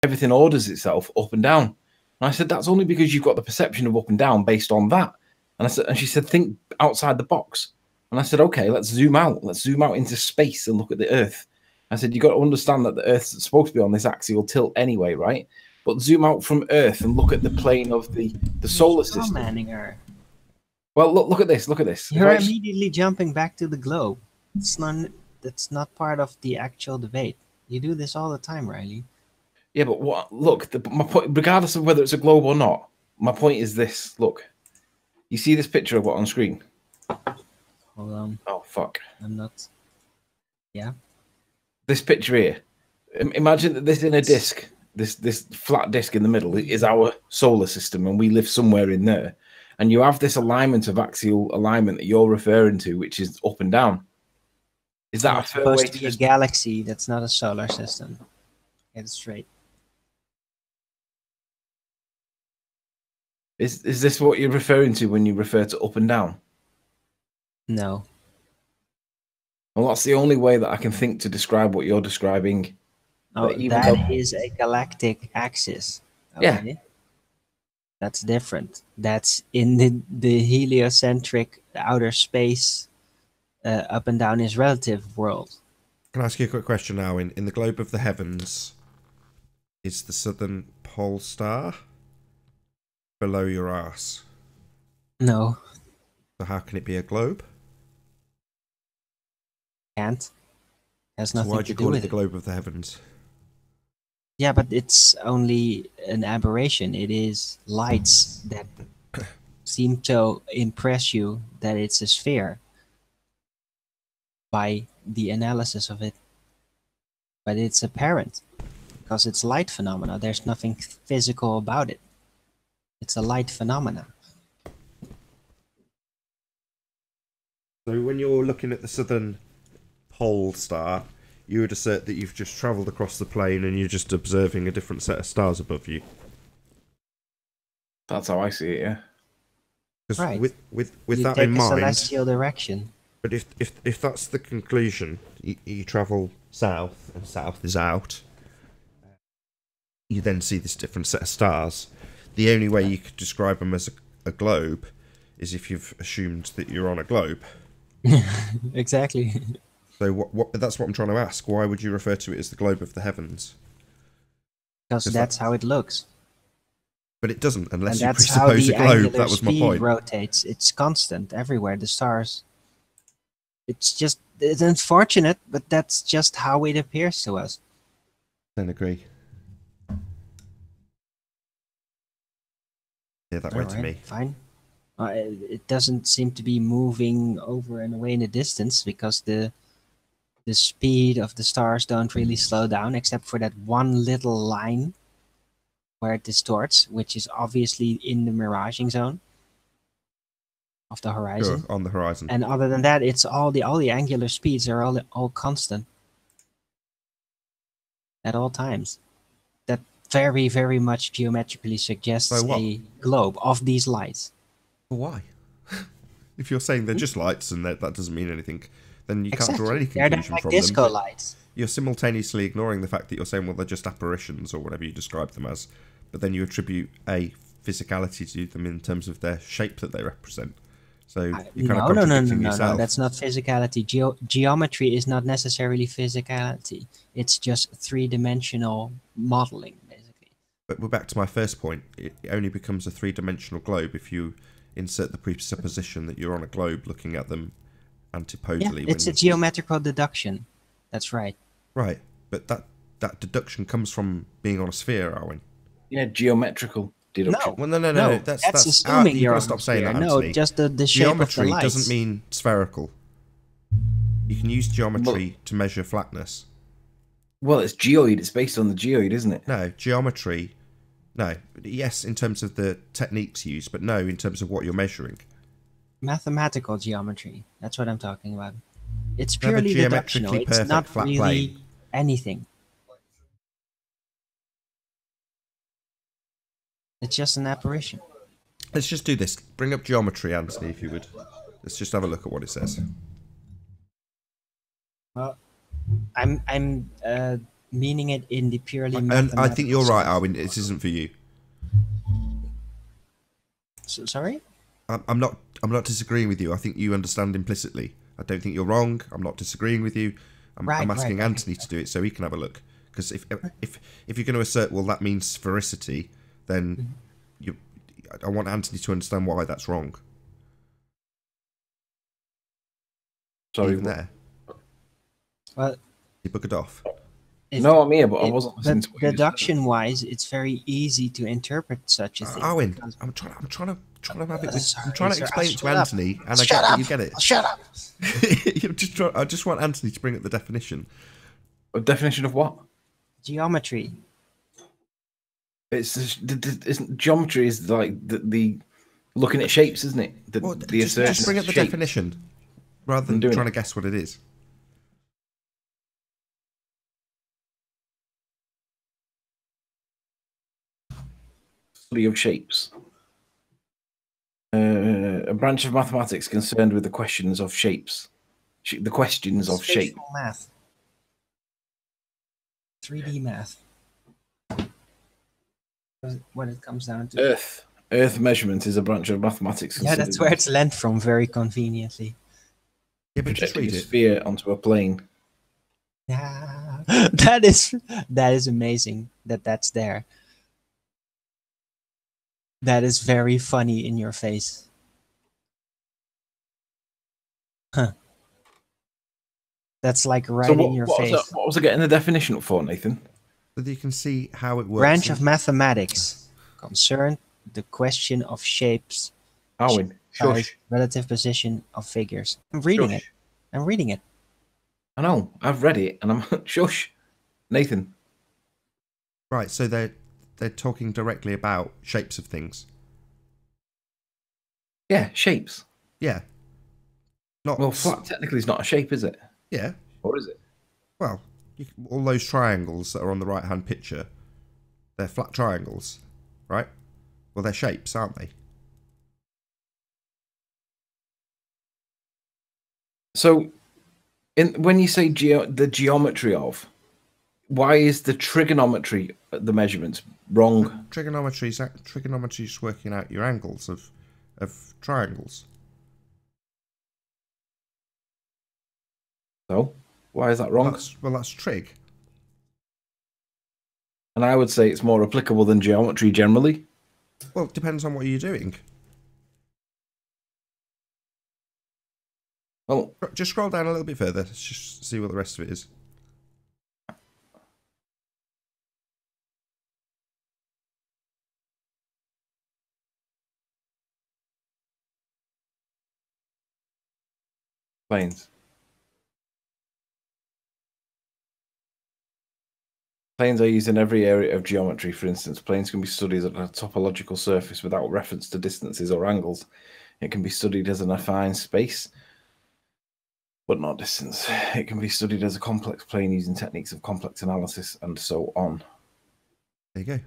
everything orders itself up and down. And I said, that's only because you've got the perception of up and down based on that. And I said, and she said, think outside the box. And I said, okay, let's zoom out. Let's zoom out into space and look at the Earth. I said, you got to understand that the Earth's supposed to be on this axial tilt anyway, right? But zoom out from Earth and look at the plane of the solar system. Manning her. Well, look at this. Look at this. You're immediately jumping back to the globe. That's not part of the actual debate. You do this all the time, Riley. Yeah, but what? Look, my point, regardless of whether it's a globe or not, my point is this. Look, you see this picture of what on screen? Hold on. Oh fuck! I'm not. Yeah. This picture here. Imagine that this in a disc. This flat disc in the middle is our solar system, and we live somewhere in there. And you have this alignment of axial alignment that you're referring to, which is up and down. Is that a fair way to be a galaxy? That's not a solar system. Get it straight. Is this what you're referring to when you refer to up and down? No. Well, that's the only way that I can think to describe what you're describing. Oh, that is a galactic axis. Okay? Yeah. That's different. That's in the heliocentric outer space. Up and down is relative world. Can I ask you a quick question now? In the globe of the heavens, is the southern pole star below your ass? No. So how can it be a globe? Can't. Has nothing so why'd to you do call with it the globe of the heavens? Yeah, but it's only an aberration. It is lights that seem to impress you that it's a sphere by the analysis of it. But it's apparent because it's light phenomena. There's nothing physical about it. It's a light phenomena. So when you're looking at the southern pole star, you would assert that you've just travelled across the plane and you're just observing a different set of stars above you. That's how I see it, yeah. Because right. with you that take in a mind, celestial direction. But if that's the conclusion, you travel south and south is out. You then see this different set of stars. The only way you could describe them as a globe is if you've assumed that you're on a globe. Exactly. So that's what I'm trying to ask. Why would you refer to it as the globe of the heavens? Because that's how it looks. But it doesn't, unless you that's how presuppose the a globe. angular That was my speed point. rotates. It's constant everywhere. The stars. It's unfortunate, but that's just how it appears to us. Don't agree. Yeah, that way to me. Fine. It doesn't seem to be moving over and away in the distance because the speed of the stars don't really slow down, except for that one little line where it distorts, which is obviously in the miraging zone of the horizon. Sure, on the horizon. And other than that, it's all the angular speeds are all constant at all times. That very, very much geometrically suggests a globe of these lights. Why? If you're saying they're just lights and that doesn't mean anything, then you can't draw any conclusion they're like from disco them. lights. You're simultaneously ignoring the fact that you're saying, well, they're just apparitions or whatever you describe them as, but then you attribute a physicality to them in terms of their shape that they represent. So you're kind of contradicting yourself. No, that's not physicality. Geometry is not necessarily physicality. It's just three-dimensional modeling, basically. But we're back to my first point. It only becomes a three-dimensional globe if you insert the presupposition that you're on a globe looking at them antipodally. Yeah, it's a geometrical deduction. That's right. Right, but that deduction comes from being on a sphere, Arwen. Yeah, geometrical deduction. No. Well, no. That's assuming you're got to stop saying that, No, Anthony. just the shape geometry of the lights. Doesn't mean spherical. You can use geometry to measure flatness. Well, it's geoid. It's based on the geoid, isn't it? No, geometry. No. Yes, in terms of the techniques used, but no, in terms of what you're measuring. Mathematical geometry. That's what I'm talking about. It's purely deductional. It's not really plane. Anything. It's just an apparition. Let's just do this. Bring up geometry, Anthony, if you would. Let's just have a look at what it says. Well, I'm meaning it in the purely And I think mathematical you're right, sense. Arwin. This isn't for you. Sorry? I'm not disagreeing with you. I think you understand implicitly. I don't think you're wrong. I'm not disagreeing with you. I'm asking Anthony to do it so he can have a look. Because if you're going to assert, well, that means sphericity, then I want Anthony to understand why that's wrong. Sorry, Even there. Well, You buggered off. No, I'm here, but I wasn't listening to what you said. Deduction-wise, it's very easy to interpret such a thing. Arwin, I'm trying to have it. Sorry, I'm trying to sir, explain it to shut up. Anthony, and Shut I up. get that you get it. Shut up! I just want Anthony to bring up the definition. A definition of what? Geometry. Geometry is like the looking at shapes, isn't it? The assertion. Just bring up the shape. definition, rather than trying to guess what it is. Study of shapes. A branch of mathematics concerned with the questions of shapes. The questions of shape. Spatial math. 3D math. What it comes down to. Earth measurement is a branch of mathematics. Yeah, that's where it's lent from, very conveniently. Yeah, but just read a it. sphere onto a plane. Yeah, that is amazing that that's there. That is very funny in your face. Huh. That's like right in your face. What was I getting the definition for, Nathan? So that you can see how it works. Branch of mathematics concerned the question of shapes, Arwin, size, relative position of figures. I'm reading it. I'm reading it. I know. I've read it, and I'm shush, Nathan. Right. So they're talking directly about shapes of things. Yeah, shapes. Yeah. Not Well, flat technically is not a shape, is it? Yeah. Or is it? Well, all those triangles that are on the right-hand picture, they're flat triangles, right? Well, they're shapes, aren't they? So, when you say the geometry of, why is the trigonometry, the measurements, wrong? Trigonometry is working out your angles of triangles. So, why is that wrong? Well, that's trig. And I would say it's more applicable than geometry generally. Well, it depends on what you're doing. Well, just scroll down a little bit further. Let's just see what the rest of it is. planes. Planes are used in every area of geometry. For instance, planes can be studied at a topological surface without reference to distances or angles. It can be studied as an affine space, but not distance. It can be studied as a complex plane using techniques of complex analysis and so on. There you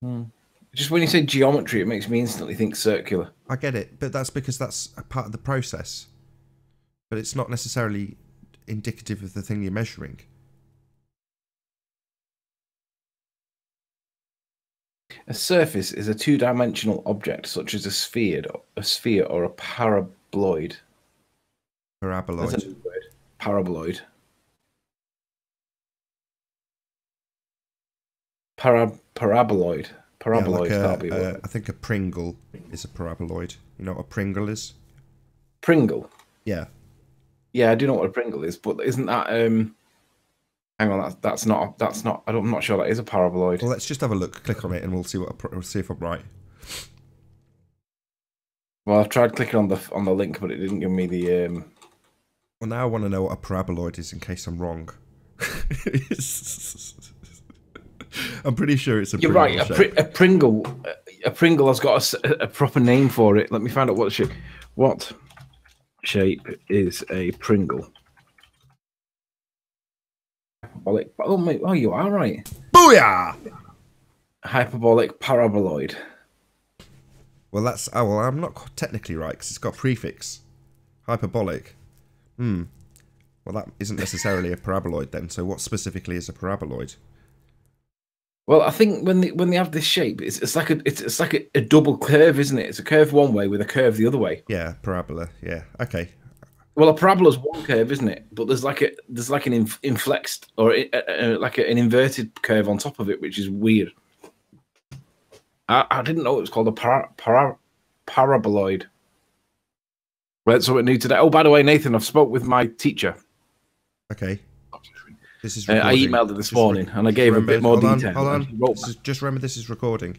go. Just when you say geometry, it makes me instantly think circular. I get it, but that's because that's a part of the process. But it's not necessarily indicative of the thing you're measuring. A surface is a two-dimensional object, such as a sphere or a paraboloid. Paraboloid. Paraboloid. Paraboloid. Paraboloid. Yeah, like I think a Pringle is a paraboloid. You know what a Pringle is? Pringle? Yeah. Yeah, I do know what a Pringle is, but isn't that hang on, that's not I'm not sure that is a paraboloid. Well, let's just have a look. Click on it, and we'll see if I'm right. Well, I've tried clicking on the link, but it didn't give me the. Well, now I want to know what a paraboloid is in case I'm wrong. I'm pretty sure it's a. You're right. A Pringle. A Pringle has got a proper name for it. Let me find out what shape. What shape is a Pringle? Hyperbolic. Oh, mate, oh, you are right. Booyah! Hyperbolic paraboloid. Well, that's. Oh, well, I'm not technically right because it's got a prefix. Hyperbolic. Well, Well, that isn't necessarily a paraboloid then. So what specifically is a paraboloid? Well, I think when they have this shape, it's like a double curve, isn't it? It's a curve one way with a curve the other way. Yeah, parabola. Yeah. Okay. Well, a parabola's one curve, isn't it? But there's like an inflexed or like an inverted curve on top of it, which is weird. I didn't know it was called a paraboloid. Well, something new today. Oh, by the way, Nathan, I've spoke with my teacher. Okay. This is. I emailed her this morning, and I gave a bit more detail. Hold on. Just remember, this is recording.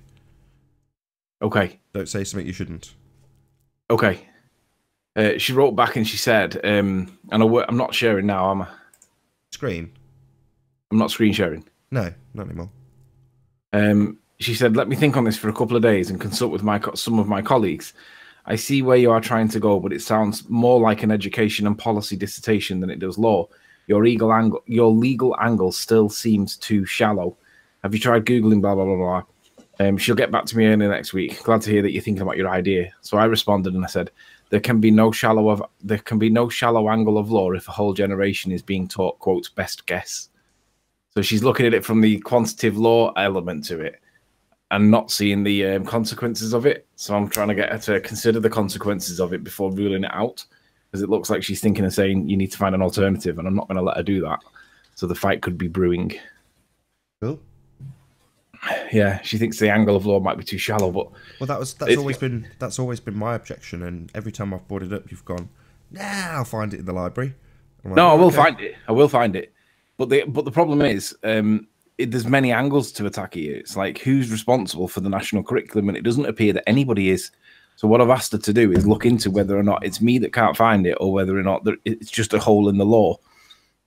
Okay. Don't say something you shouldn't. Okay. She wrote back and she said, and I'm not sharing now, am I? Screen? I'm not screen sharing. No, not anymore. She said, let me think on this for a couple of days and consult with some of my colleagues. I see where you are trying to go, but it sounds more like an education and policy dissertation than it does law. Your legal angle still seems too shallow. Have you tried Googling blah, blah, blah, blah? She'll get back to me early next week. Glad to hear that you're thinking about your idea. So I responded and I said, there can be no shallow angle of law if a whole generation is being taught, quote, best guess. So she's looking at it from the quantitative law element to it and not seeing the consequences of it. So I'm trying to get her to consider the consequences of it before ruling it out, because it looks like she's thinking of saying you need to find an alternative, and I'm not going to let her do that. So the fight could be brewing. Cool. Yeah, she thinks the angle of law might be too shallow, but that's always been my objection, and every time I've brought it up, you've gone, nah, I'll find it in the library. Like, no, I will find it. I will find it. But the problem is, there's many angles to attack here. It's like, who's responsible for the national curriculum, and it doesn't appear that anybody is. So what I've asked her to do is look into whether or not it's me that can't find it, or whether or not it's just a hole in the law.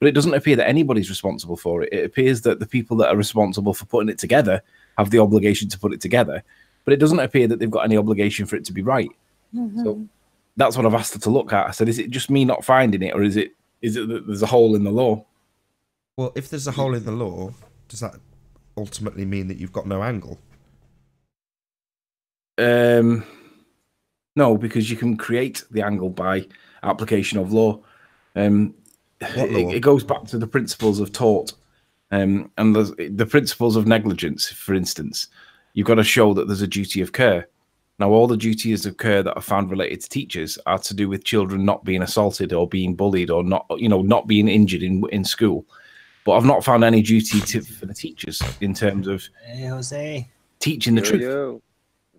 But it doesn't appear that anybody's responsible for it. It appears that the people that are responsible for putting it together have the obligation to put it together. But it doesn't appear that they've got any obligation for it to be right. So that's what I've asked her to look at. I said, is it just me not finding it, or is it that there's a hole in the law? Well, if there's a hole in the law, does that ultimately mean that you've got no angle? No, because you can create the angle by application of law. It goes back to the principles of tort, and the principles of negligence. For instance, you've got to show that there's a duty of care. Now, all the duties of care that are found related to teachers are to do with children not being assaulted or being bullied or not being injured in school. But I've not found any duty for the teachers in terms of teaching the truth.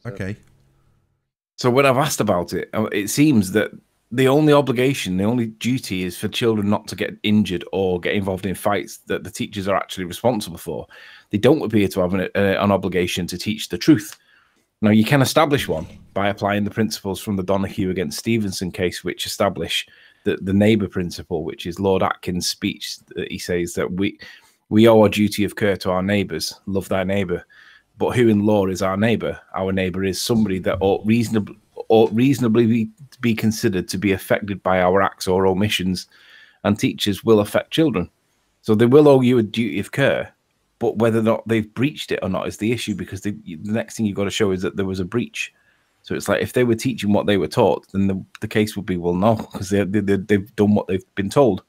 Okay. So when I've asked about it, it seems that the only obligation, the only duty is for children not to get injured or get involved in fights that the teachers are actually responsible for. They don't appear to have an obligation to teach the truth. Now, you can establish one by applying the principles from the Donahue against Stevenson case, which establish the neighbour principle, which is Lord Atkins' speech. That he says that we owe a duty of care to our neighbours, love thy neighbour. But who in law is our neighbour? Our neighbour is somebody that ought reasonably be considered to be affected by our acts or omissions, and teachers will affect children. So they will owe you a duty of care, but whether or not they've breached it or not is the issue, because the next thing you've got to show is that there was a breach. So it's like, if they were teaching what they were taught, then the case would be, well, no, because they've done what they've been told.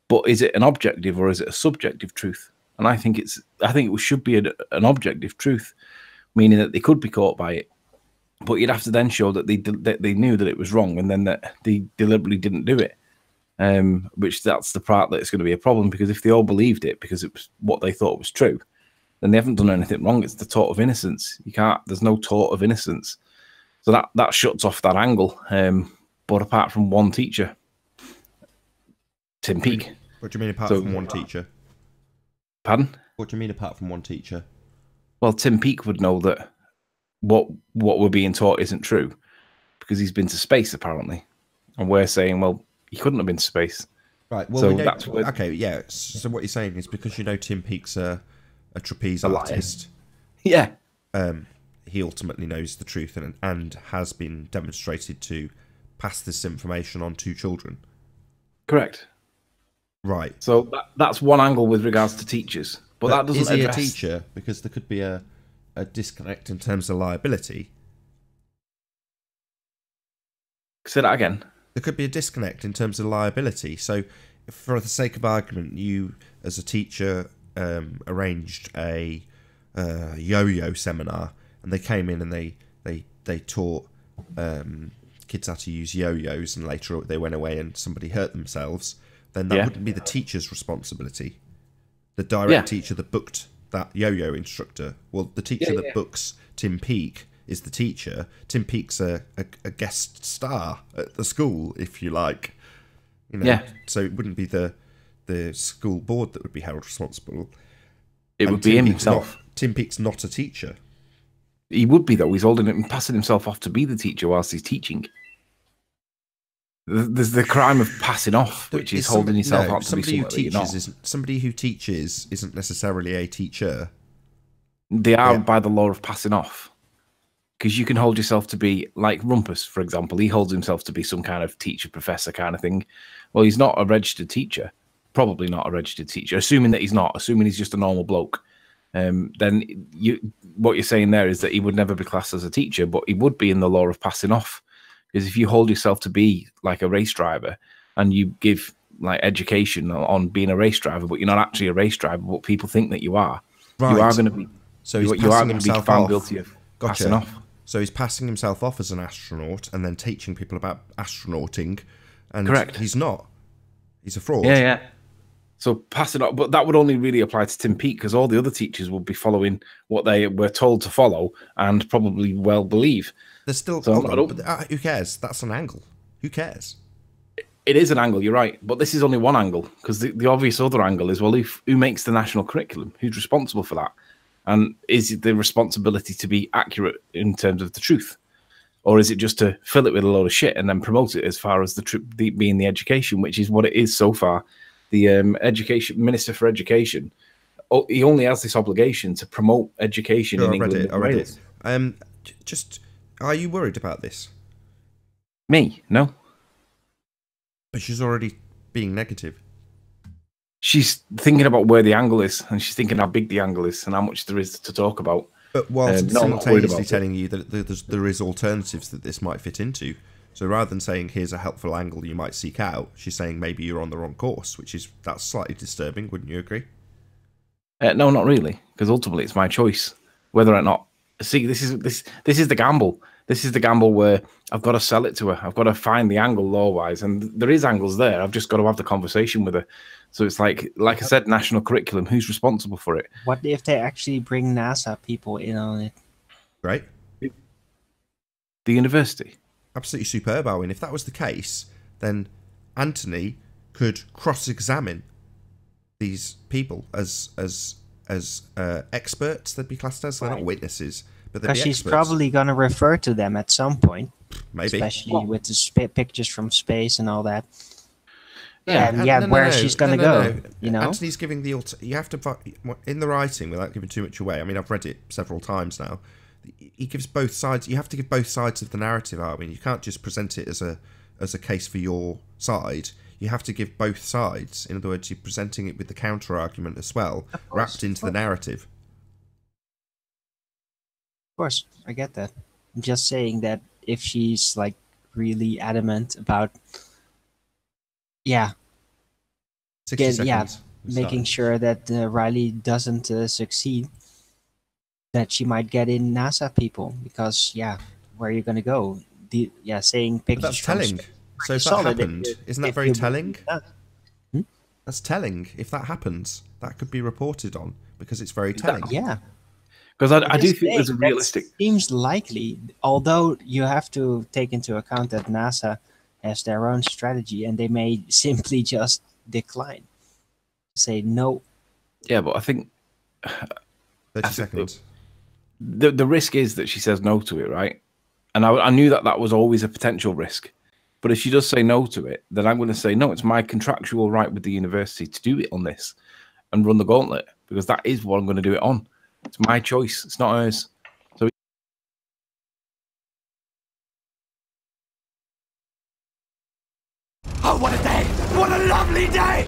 But is it an objective or is it a subjective truth? And I think it should be an objective truth, meaning that they could be caught by it. But you'd have to then show that they knew that it was wrong, and then that they deliberately didn't do it. Which that's the part that's going to be a problem, because if they all believed it because it was what they thought was true, then they haven't done anything wrong. It's the tort of innocence. There's no tort of innocence. So that shuts off that angle. But apart from one teacher, Tim Peake. What do you mean apart from one teacher? Pardon? What do you mean apart from one teacher? Well, Tim Peake would know that what we're being taught isn't true, because he's been to space apparently, and we're saying, well, he couldn't have been to space. Right. Well, so okay, yeah. So what you're saying is, because Tim Peake's a trapeze artist. Yeah. He ultimately knows the truth and has been demonstrated to pass this information on to children. Correct. Right. So that's one angle with regards to teachers, but that doesn't. Is he a teacher? Because there could be a disconnect in terms of liability. Say that again. There could be a disconnect in terms of liability. So for the sake of argument, you as a teacher arranged a yo-yo seminar, and they came in and they taught kids how to use yo-yos, and later they went away and somebody hurt themselves, then that wouldn't be the teacher's responsibility. The direct teacher that booked that yo-yo instructor. Well, the teacher that books Tim Peake is the teacher. Tim Peake's a guest star at the school, if you like. You know, so it wouldn't be the school board that would be held responsible. It would be him himself. Tim Peake's not a teacher. He would be, though. He's holding it and passing himself off to be the teacher whilst he's teaching. There's the crime of passing off, which is holding yourself up to be somebody who teaches. Somebody who teaches isn't necessarily a teacher. They are by the law of passing off. Because you can hold yourself to be, like Rumpus, for example. He holds himself to be some kind of teacher, professor kind of thing. Well, he's not a registered teacher. Probably not a registered teacher. Assuming that he's not. Assuming he's just a normal bloke. Then what you're saying there is that he would never be classed as a teacher, but he would be in the law of passing off. Because if you hold yourself to be like a race driver and you give like education on being a race driver, but you're not actually a race driver, but people think that you are, you are going to be. So you are going to be found guilty of passing off. So he's passing himself off as an astronaut and then teaching people about astronauting, and correct. He's not. He's a fraud. Yeah. So passing off, but that would only really apply to Tim Peake, because all the other teachers would be following what they were told to follow and probably well believe. There's still who cares? That's an angle. Who cares? It is an angle, you're right, but this is only one angle, because the obvious other angle is, well, who makes the national curriculum? Who's responsible for that? And is it the responsibility to be accurate in terms of the truth? Or is it just to fill it with a load of shit and then promote it as far as being the education, which is what it is so far? The education minister for education, he only has this obligation to promote education in England. I read it. Just, are you worried about this? Me? No. But she's already being negative. She's thinking about where the angle is, and she's thinking how big the angle is and how much there is to talk about. But whilst simultaneously telling you that there is alternatives that this might fit into. So rather than saying, here's a helpful angle you might seek out, she's saying maybe you're on the wrong course, that's slightly disturbing, wouldn't you agree? No, not really, because ultimately it's my choice whether or not. See, this is the gamble. This is the gamble where I've got to sell it to her. I've got to find the angle law-wise, and there is angles there. I've just got to have the conversation with her. So it's like I said, national curriculum. Who's responsible for it? What if they actually bring NASA people in on it? Right. The university. Absolutely superb, Owen. If that was the case, then Anthony could cross-examine these people as experts. They'd be classed as. They're not witnesses, but they'd be experts. She's probably going to refer to them at some point. Maybe, especially with the pictures from space and all that. Yeah, where she's going to go. You know, Anthony's giving the you have to in the writing without giving too much away. I mean, I've read it several times now. He gives both sides. You have to give both sides of the narrative. I mean, you can't just present it as a case for your side. You have to give both sides. In other words, you're presenting it with the counter argument as well, wrapped into the narrative. Of course, I get that. I'm just saying that if she's like really adamant about, 60 seconds. Making sure that Riley doesn't succeed, that she might get in NASA people, because where are you going to go? Saying pictures. But that's telling. So if that happened, isn't that very telling? That's telling. If that happens, that could be reported on, because it's very telling. Because I do think there's a realistic. Seems likely, although you have to take into account that NASA has their own strategy, and they may simply just decline, say no. Yeah, but I think 30 seconds. The risk is that she says no to it, right? And I knew that was always a potential risk. But if she does say no to it, then I'm going to say, no, it's my contractual right with the university to do it on this and run the gauntlet, because that is what I'm going to do it on. It's my choice. It's not hers. So, oh, what a day! What a lovely day!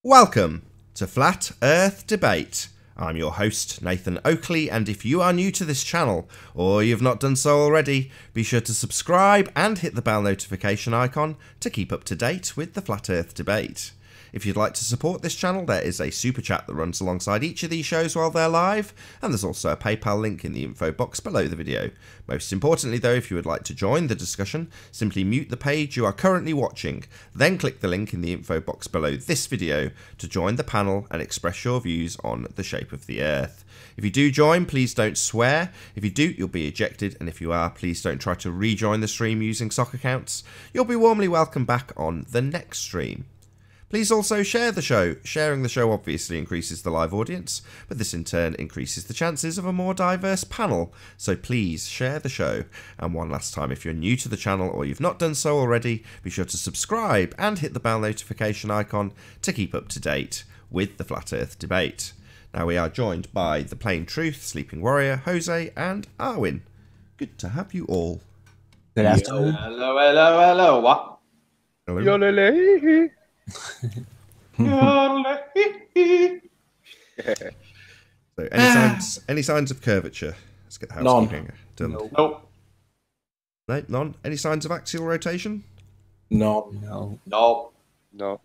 Welcome to Flat Earth Debate. I'm your host, Nathan Oakley, and if you are new to this channel, or you've not done so already, be sure to subscribe and hit the bell notification icon to keep up to date with the Flat Earth Debate. If you'd like to support this channel, there is a super chat that runs alongside each of these shows while they're live, and there's also a PayPal link in the info box below the video. Most importantly though, if you would like to join the discussion, simply mute the page you are currently watching, then click the link in the info box below this video to join the panel and express your views on the shape of the Earth. If you do join, please don't swear. If you do, you'll be ejected, and if you are, please don't try to rejoin the stream using sock accounts. You'll be warmly welcome back on the next stream. Please also share the show. Sharing the show obviously increases the live audience, but this in turn increases the chances of a more diverse panel, so please share the show. And one last time, if you're new to the channel or you've not done so already, be sure to subscribe and hit the bell notification icon to keep up to date with the Flat Earth Debate. Now we are joined by The Plain Truth, Sleeping Warrior, Jose and Arwin. Good to have you all. Good afternoon. Hello. What? Hello. So any signs of curvature? Let's get the housekeeping done. Nope. No, none. Any signs of axial rotation? No. No. No.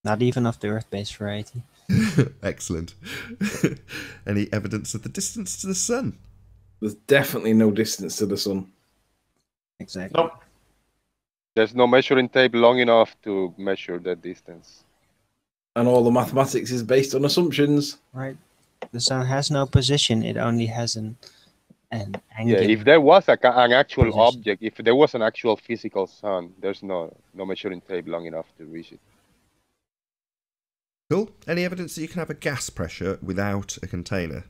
Not even of the Earth-based variety. Excellent. Any evidence of the distance to the sun? There's definitely no distance to the sun. Exactly. Nope. There's no measuring tape long enough to measure that distance. And all the mathematics is based on assumptions. Right. The sun has no position. It only has an angle. Yeah, if there was an actual position. object, if there was an actual physical sun, there's no measuring tape long enough to reach it. Cool. Any evidence that you can have a gas pressure without a container?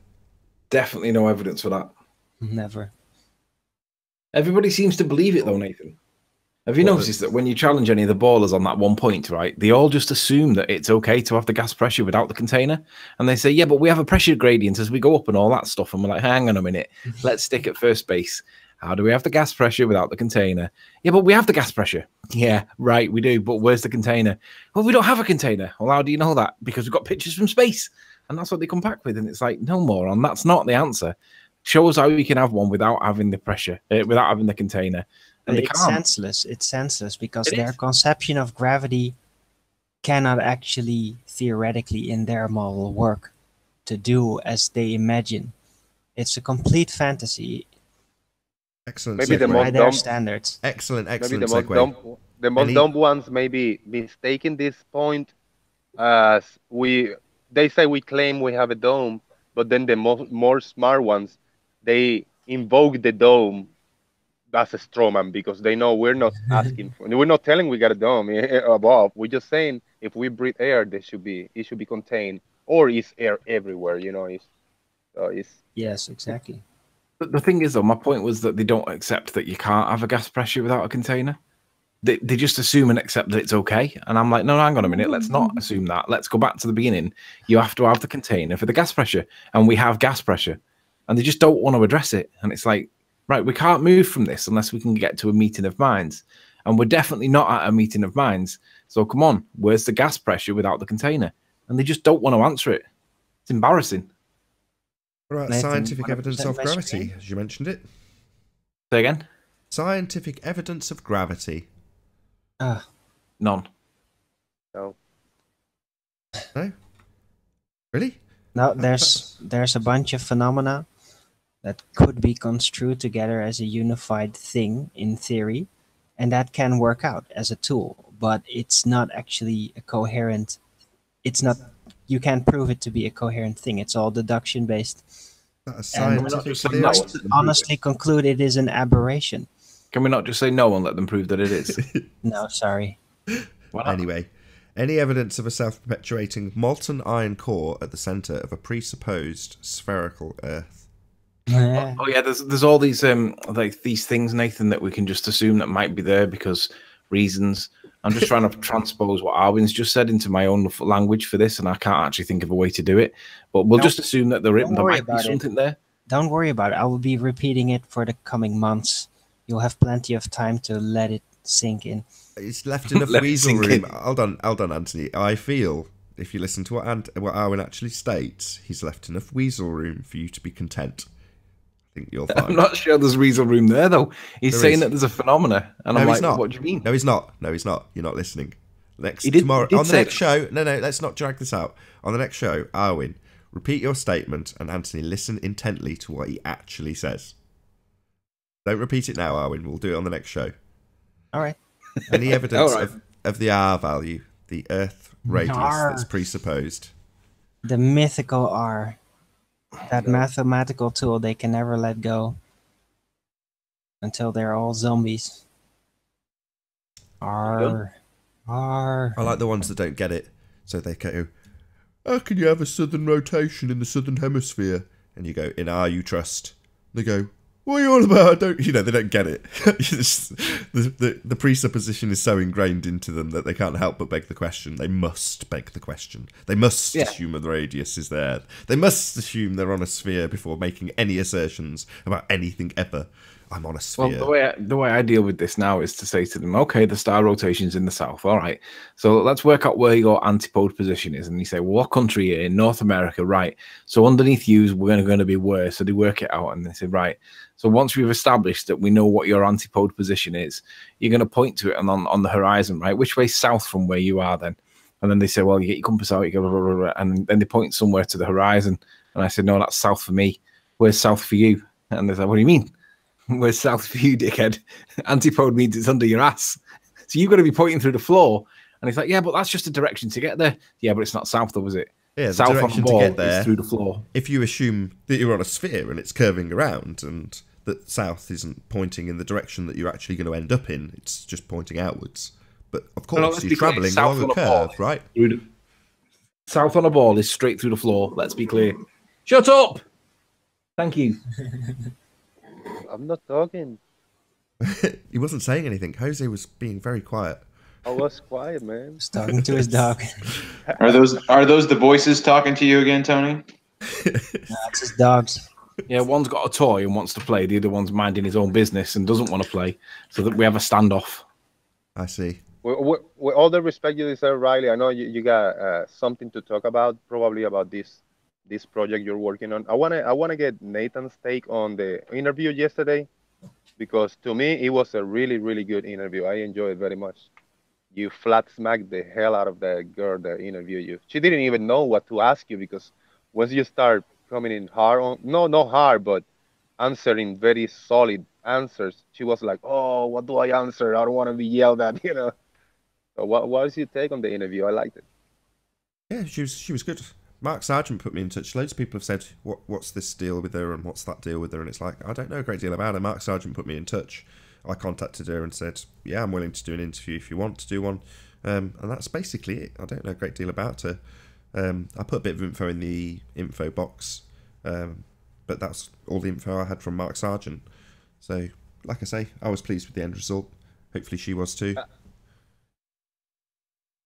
Definitely no evidence for that. Never. Everybody seems to believe it though, Nathan. Have you noticed that when you challenge any of the ballers on that one point, right, they all just assume that it's okay to have the gas pressure without the container? And they say, yeah, but we have a pressure gradient as we go up and all that stuff. And we're like, hang on a minute, let's stick at first base. How do we have the gas pressure without the container? Yeah, but we have the gas pressure. Yeah, right, we do. But where's the container? Well, we don't have a container. Well, how do you know that? Because we've got pictures from space. And that's what they come back with. And it's like, no, moron, that's not the answer. Show us how you can have one without having the pressure, without having the container. And it's senseless. It's senseless because their conception of gravity cannot actually theoretically in their model work to do as they imagine. It's a complete fantasy. Excellent. Maybe segue. the most By their dumb, standards. Excellent maybe the most segue. dumb ones maybe mistaking this point as they say we claim we have a dome, but then the more smart ones, they invoke the dome as a straw man because they know we're not asking for, we're not telling we got a dome above. We're just saying if we breathe air, it should be contained, or is air everywhere? You know, Yes, exactly. But the thing is, though, my point was that they don't accept that you can't have a gas pressure without a container. They just assume and accept that it's okay. And I'm like, no, hang on a minute. Let's not assume that. Let's go back to the beginning. You have to have the container for the gas pressure. And we have gas pressure. And they just don't want to address it. And it's like, right, we can't move from this unless we can get to a meeting of minds. And we're definitely not at a meeting of minds. So come on, where's the gas pressure without the container? And they just don't want to answer it. It's embarrassing. What about Nathan, scientific evidence of 100% gravity, as you mentioned it? Say again? Scientific evidence of gravity. None. no. No? Really? No, there's a bunch of phenomena that could be construed together as a unified thing in theory, and that can work out as a tool, but it's not actually a coherent. It's not. You can't prove it to be a coherent thing. It's all deduction based. That a scientific say theory? no? Honestly conclude it is an aberration. Can we not just say no and let them prove that it is? No, sorry. Anyway, any evidence of a self-perpetuating molten iron core at the center of a presupposed spherical Earth? Oh yeah, there's all these like these things, Nathan, that we can just assume that might be there because reasons. I'm just trying to transpose what Arwin's just said into my own language for this, and I can't actually think of a way to do it. But we'll just assume that there might be something there. Don't worry about it. I will be repeating it for the coming months. You'll have plenty of time to let it sink in. It's left enough Let it weasel sink room. in. Hold on, Anthony. I feel if you listen to what Arwen actually states, he's left enough weasel room for you to be content. I think you'll find. I'm not sure there's weasel room there, though. He's There saying is. that there's a phenomena. And No, I'm he's like, not. what do you mean? No, he's not. No, he's not. You're not listening. Tomorrow he did on the say next show. No, let's not drag this out. On the next show, Arwen, repeat your statement, and Anthony, listen intently to what he actually says. Don't repeat it now, Arwen. We'll do it on the next show. All right. Any evidence All right. of the R value, the Earth radius R. that's presupposed? The mythical R. That mathematical tool they can never let go. Until they're all zombies. R. R. I like the ones that don't get it. So they go, how can you have a southern rotation in the southern hemisphere? And you go, in R you trust. They go, what are you on about? They don't get it. The presupposition is so ingrained into them that they can't help but beg the question. They must beg the question. They must assume the radius is there. They must assume they're on a sphere before making any assertions about anything ever. I'm on a sphere. Well, the way I deal with this now is to say to them, okay, the star rotation's in the south. All right. So let's work out where your antipode position is. And you say, well, what country are you in? North America, right. So underneath you, we're going to be where? So they work it out and they say, right. So once we've established that we know what your antipode position is, you're going to point to it on the horizon, right? Which way south from where you are then? And then they say, well, you get your compass out, you go, blah, blah, blah, and then they point somewhere to the horizon. And I said, no, that's south for me. Where's south for you? And they said, what do you mean? Where's south for you, dickhead? Antipode means it's under your ass. So you've got to be pointing through the floor. And he's like, yeah, but that's just a direction to get there. Yeah, but it's not south though, is it? Yeah, the south direction on the ball to get there is through the floor. If you assume that you're on a sphere and it's curving around and that south isn't pointing in the direction that you're actually going to end up in, it's just pointing outwards. But of course, you're travelling along a curve, right? South on a ball is straight through the floor. Let's be clear. Shut up! Thank you. I'm not talking. He wasn't saying anything. Jose was being very quiet. I was quiet, man. He's talking to his dog. Are those the voices talking to you again, Tony? That's his dogs. Yeah, one's got a toy and wants to play. The other one's minding his own business and doesn't want to play. So that we have a standoff. I see. With all the respect you deserve, Riley, I know you got something to talk about, probably about this project you're working on. I wanna get Nathan's take on the interview yesterday, because to me it was a really, really good interview. I enjoyed it very much. You flat smacked the hell out of the girl that interviewed you. She didn't even know what to ask you, because once you start coming in hard on, not hard, but answering very solid answers, she was like, oh, what do I answer? I don't want to be yelled at, you know. So what was your take on the interview? I liked it. Yeah, she was good. Mark Sargent put me in touch. Loads of people have said, what's this deal with her and what's that deal with her? And it's like, I don't know a great deal about her. Mark Sargent put me in touch. I contacted her and said, yeah, I'm willing to do an interview if you want to do one. And that's basically it. I don't know a great deal about her. I put a bit of info in the info box, but that's all the info I had from Mark Sargent. So, like I say, I was pleased with the end result. Hopefully she was too.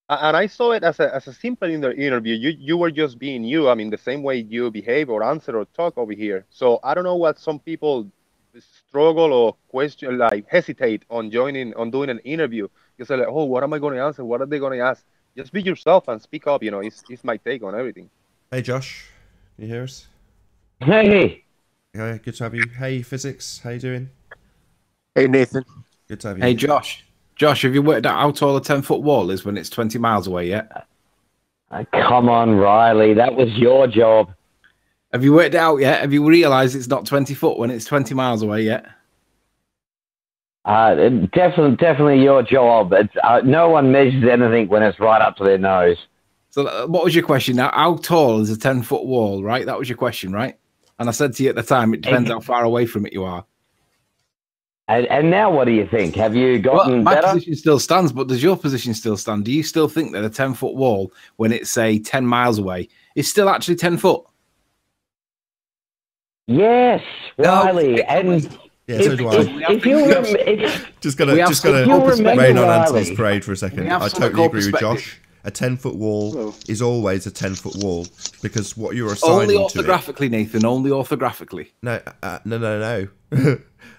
And I saw it as a simple interview. You were just being you. I mean, the same way you behave or answer or talk over here. So I don't know what some people struggle or question, like hesitate on doing an interview. Because they're like, oh, what am I going to answer? What are they going to ask? Just be yourself and speak up. You know, it's my take on everything. Hey, Josh, you hear us? Hey. Yeah, good to have you. Hey, Physics, how you doing? Hey, Nathan. Good to have you. Hey, Josh. Josh, have you worked out how tall a 10-foot wall is when it's 20 miles away yet? Come on, Riley. That was your job. Have you worked it out yet? Have you realised it's not 20 foot when it's 20 miles away yet? Definitely your job. It's, no one measures anything when it's right up to their nose. So what was your question? Now, how tall is a 10-foot wall, right? That was your question, right? And I said to you at the time, it depends how far away from it you are. And now what do you think? Have you gotten my better? My position still stands, but does your position still stand? Do you still think that a 10-foot wall, when it's, say, 10 miles away, is still actually 10 foot? Yes, Riley. No, and yeah, so do I. If you just gotta rain on Anthony's parade for a second. I totally agree with Josh. A 10-foot wall is always a 10-foot wall, because what you're assigning only to it... orthographically, Nathan, only orthographically. No.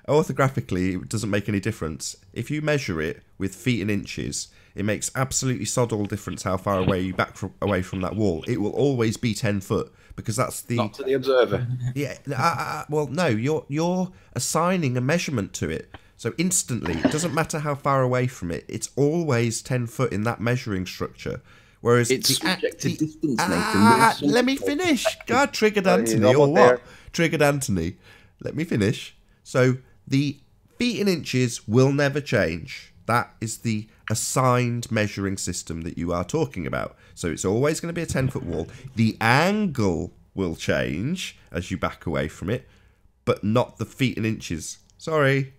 Orthographically, it doesn't make any difference. If you measure it with feet and inches, It makes absolutely sod all difference how far away you away from that wall. It will always be 10 foot because that's the... Not to the observer. Yeah, well, no, you're assigning a measurement to it. So instantly, it doesn't matter how far away from it, it's always 10 foot in that measuring structure. Whereas it's subjective distance, Nathan. Let me finish. God, triggered Anthony or what? Triggered Anthony. Let me finish. So the feet and inches will never change. That is the assigned measuring system that you are talking about. So it's always going to be a 10-foot wall. The angle will change as you back away from it, but not the feet and inches. Sorry.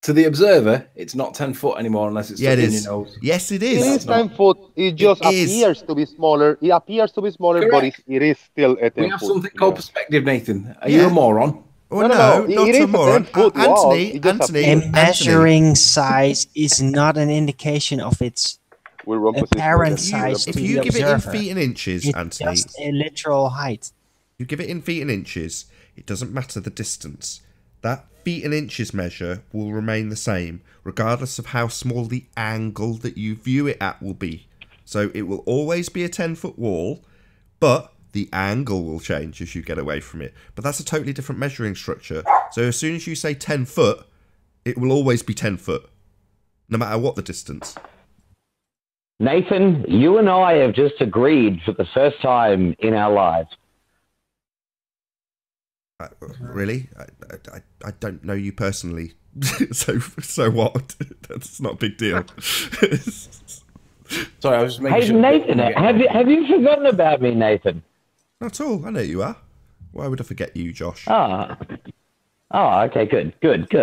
To the observer, it's not 10 foot anymore unless it's it in is. your nose. Yes, it is. It is 10 foot. It just appears to be smaller. It appears to be smaller, Correct. but it is still a 10 foot. We have something called perspective, Nathan. Are you a moron? Oh, no, not a moron. Anthony, a measuring size is not an indication of its apparent size. If you give it in feet and inches, Anthony, it's just a literal height. You give it in feet and inches, it doesn't matter the distance. That feet and inches measure will remain the same, regardless of how small the angle that you view it at will be. So it will always be a 10-foot wall, but the angle will change as you get away from it. But that's a totally different measuring structure. So as soon as you say 10 foot, it will always be 10 foot, no matter what the distance. Nathan, you and I have just agreed for the first time in our lives. Really? I don't know you personally, so what? That's not a big deal. Sorry, I was just making Hey, sure. Nathan, have you forgotten about me, Nathan? Not at all. I know you are. Why would I forget you, Josh? Oh, okay, good.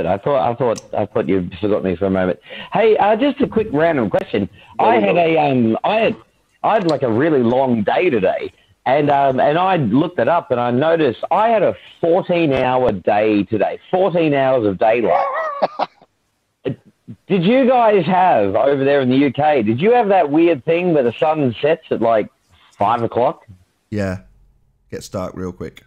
I thought you'd forgot me for a moment. Hey, just a quick random question. I had like a really long day today. And I looked it up and I noticed I had a 14-hour day today, 14 hours of daylight. Did you guys have, over there in the UK, did you have that weird thing where the sun sets at like 5 o'clock? Yeah. Gets dark real quick.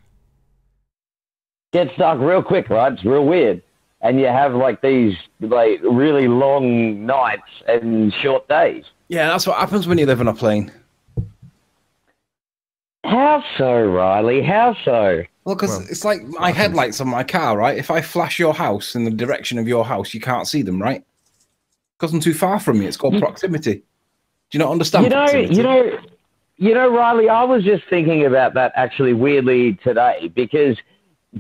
Gets dark real quick, right? It's real weird. And you have like these like really long nights and short days. Yeah, that's what happens when you live on a plane. How so, Riley? How so? Well, because it's like my headlights on my car, right? If I flash your house in the direction of your house, you can't see them, right? Because I'm too far from you. It's called proximity. Do you not understand proximity? You know, Riley, I was just thinking about that actually weirdly today because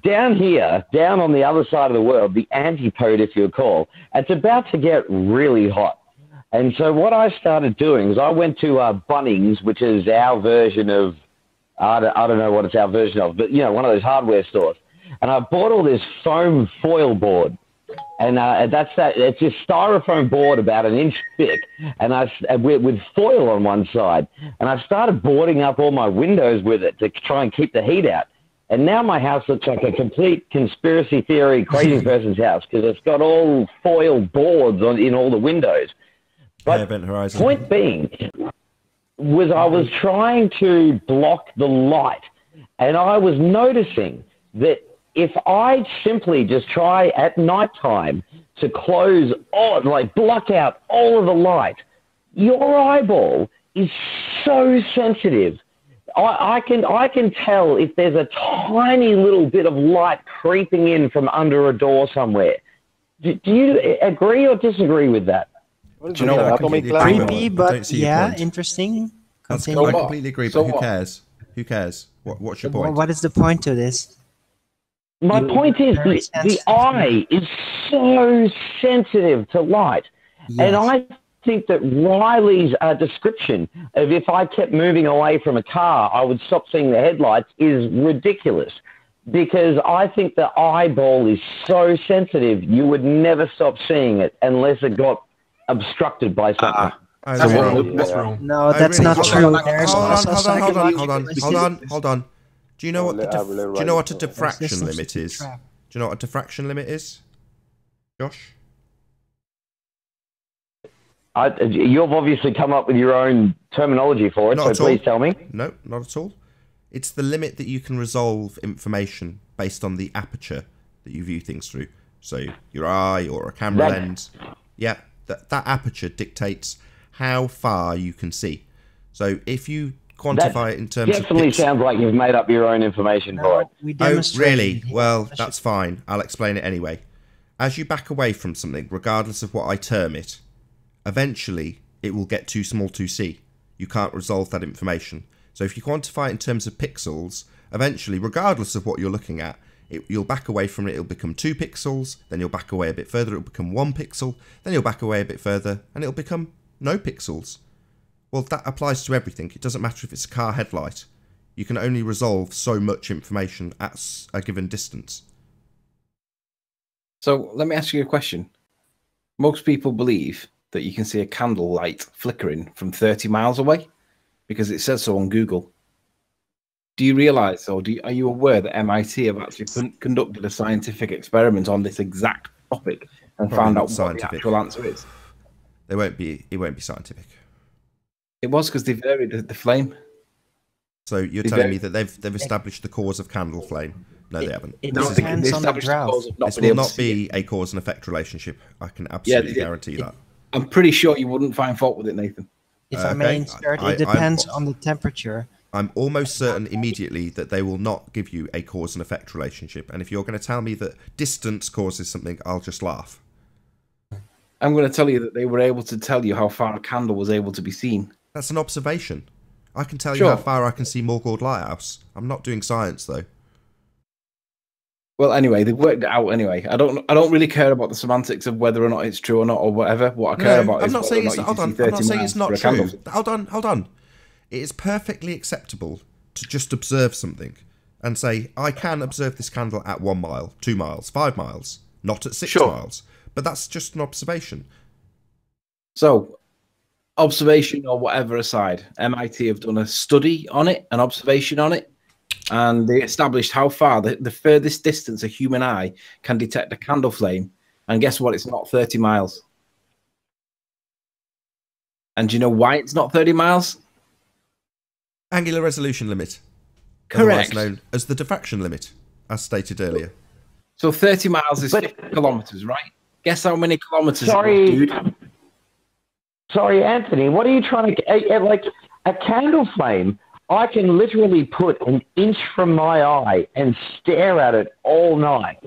down here, down on the other side of the world, the antipode, if you call, it's about to get really hot. And so what I started doing is I went to Bunnings, which is our version of, I don't know what it's our version of, but, you know, one of those hardware stores. And I bought all this foam foil board. And it's this styrofoam board about an inch thick, and with foil on one side. And I started boarding up all my windows with it to try and keep the heat out. And now my house looks like a complete conspiracy theory crazy person's house because it's got all foil boards in all the windows. But point being was I was trying to block the light, and I was noticing that if I simply just try at nighttime to close all, like block out all of the light, your eyeball is so sensitive. I can tell if there's a tiny little bit of light creeping in from under a door somewhere. Do you agree or disagree with that? Do you know what? I completely agree, creepy, but yeah, interesting. I completely agree, but who cares? Who cares? What's your point? What is the point to this? My point is the eye is so sensitive to light. Yes. And I think that Riley's description of if I kept moving away from a car, I would stop seeing the headlights is ridiculous. Because I think the eyeball is so sensitive, you would never stop seeing it unless it got obstructed by something. That's wrong. No, that's not true. Hold on. Do you know what a diffraction limit is? Do you know what a diffraction limit is, Josh? You've obviously come up with your own terminology for it, so please tell me. No, not at all. It's the limit that you can resolve information based on the aperture that you view things through. So your eye or a camera lens. Yeah, that aperture dictates how far you can see. So if you quantify it in terms of definitely sounds like you've made up your own information for it. We Oh, demonstrated really? it. Well, that's fine. I'll explain it anyway. As you back away from something, regardless of what I term it, eventually it will get too small to see. You can't resolve that information. So if you quantify it in terms of pixels, eventually, regardless of what you're looking at, you'll back away from it, it'll become 2 pixels, then you'll back away a bit further, it'll become 1 pixel, then you'll back away a bit further, and it'll become no pixels. Well, that applies to everything. It doesn't matter if it's a car headlight. You can only resolve so much information at a given distance. So let me ask you a question. Most people believe that you can see a candle light flickering from 30 miles away because it says so on Google. Do you realize, or are you aware that MIT have actually conducted a scientific experiment on this exact topic and found out what the actual answer is? It won't be scientific. It was because they varied the flame. So you're telling me that they've established the cause of candle flame? No, they haven't. It depends on the drought. This will not be a cause and effect relationship. I can absolutely guarantee that. I'm pretty sure you wouldn't find fault with it, Nathan. If I may insert, it depends on the temperature. I'm almost certain immediately that they will not give you a cause and effect relationship. And if you're going to tell me that distance causes something, I'll just laugh. I'm going to tell you that they were able to tell you how far a candle was able to be seen. That's an observation. I can tell you how far I can see Morgord Lighthouse. I'm not doing science, though. Well, anyway, they worked it out anyway. I don't really care about the semantics of whether or not it's true or not or whatever. What I care about is whether or not you can see 30 I'm not saying it's not true. Hold on. It is perfectly acceptable to just observe something and say, I can observe this candle at 1 mile, 2 miles, 5 miles, not at 6 miles. But that's just an observation. So, observation or whatever aside, MIT have done a study on it, an observation on it, and they established how far the furthest distance a human eye can detect a candle flame. And guess what? It's not 30 miles. And do you know why it's not 30 miles? Angular resolution limit. Correct. Otherwise known as the diffraction limit, as stated earlier. So 30 miles is 50 kilometers, right? Guess how many kilometers it was, dude? Sorry, Anthony, what are you trying to... Like, a candle flame, I can literally put an inch from my eye and stare at it all night.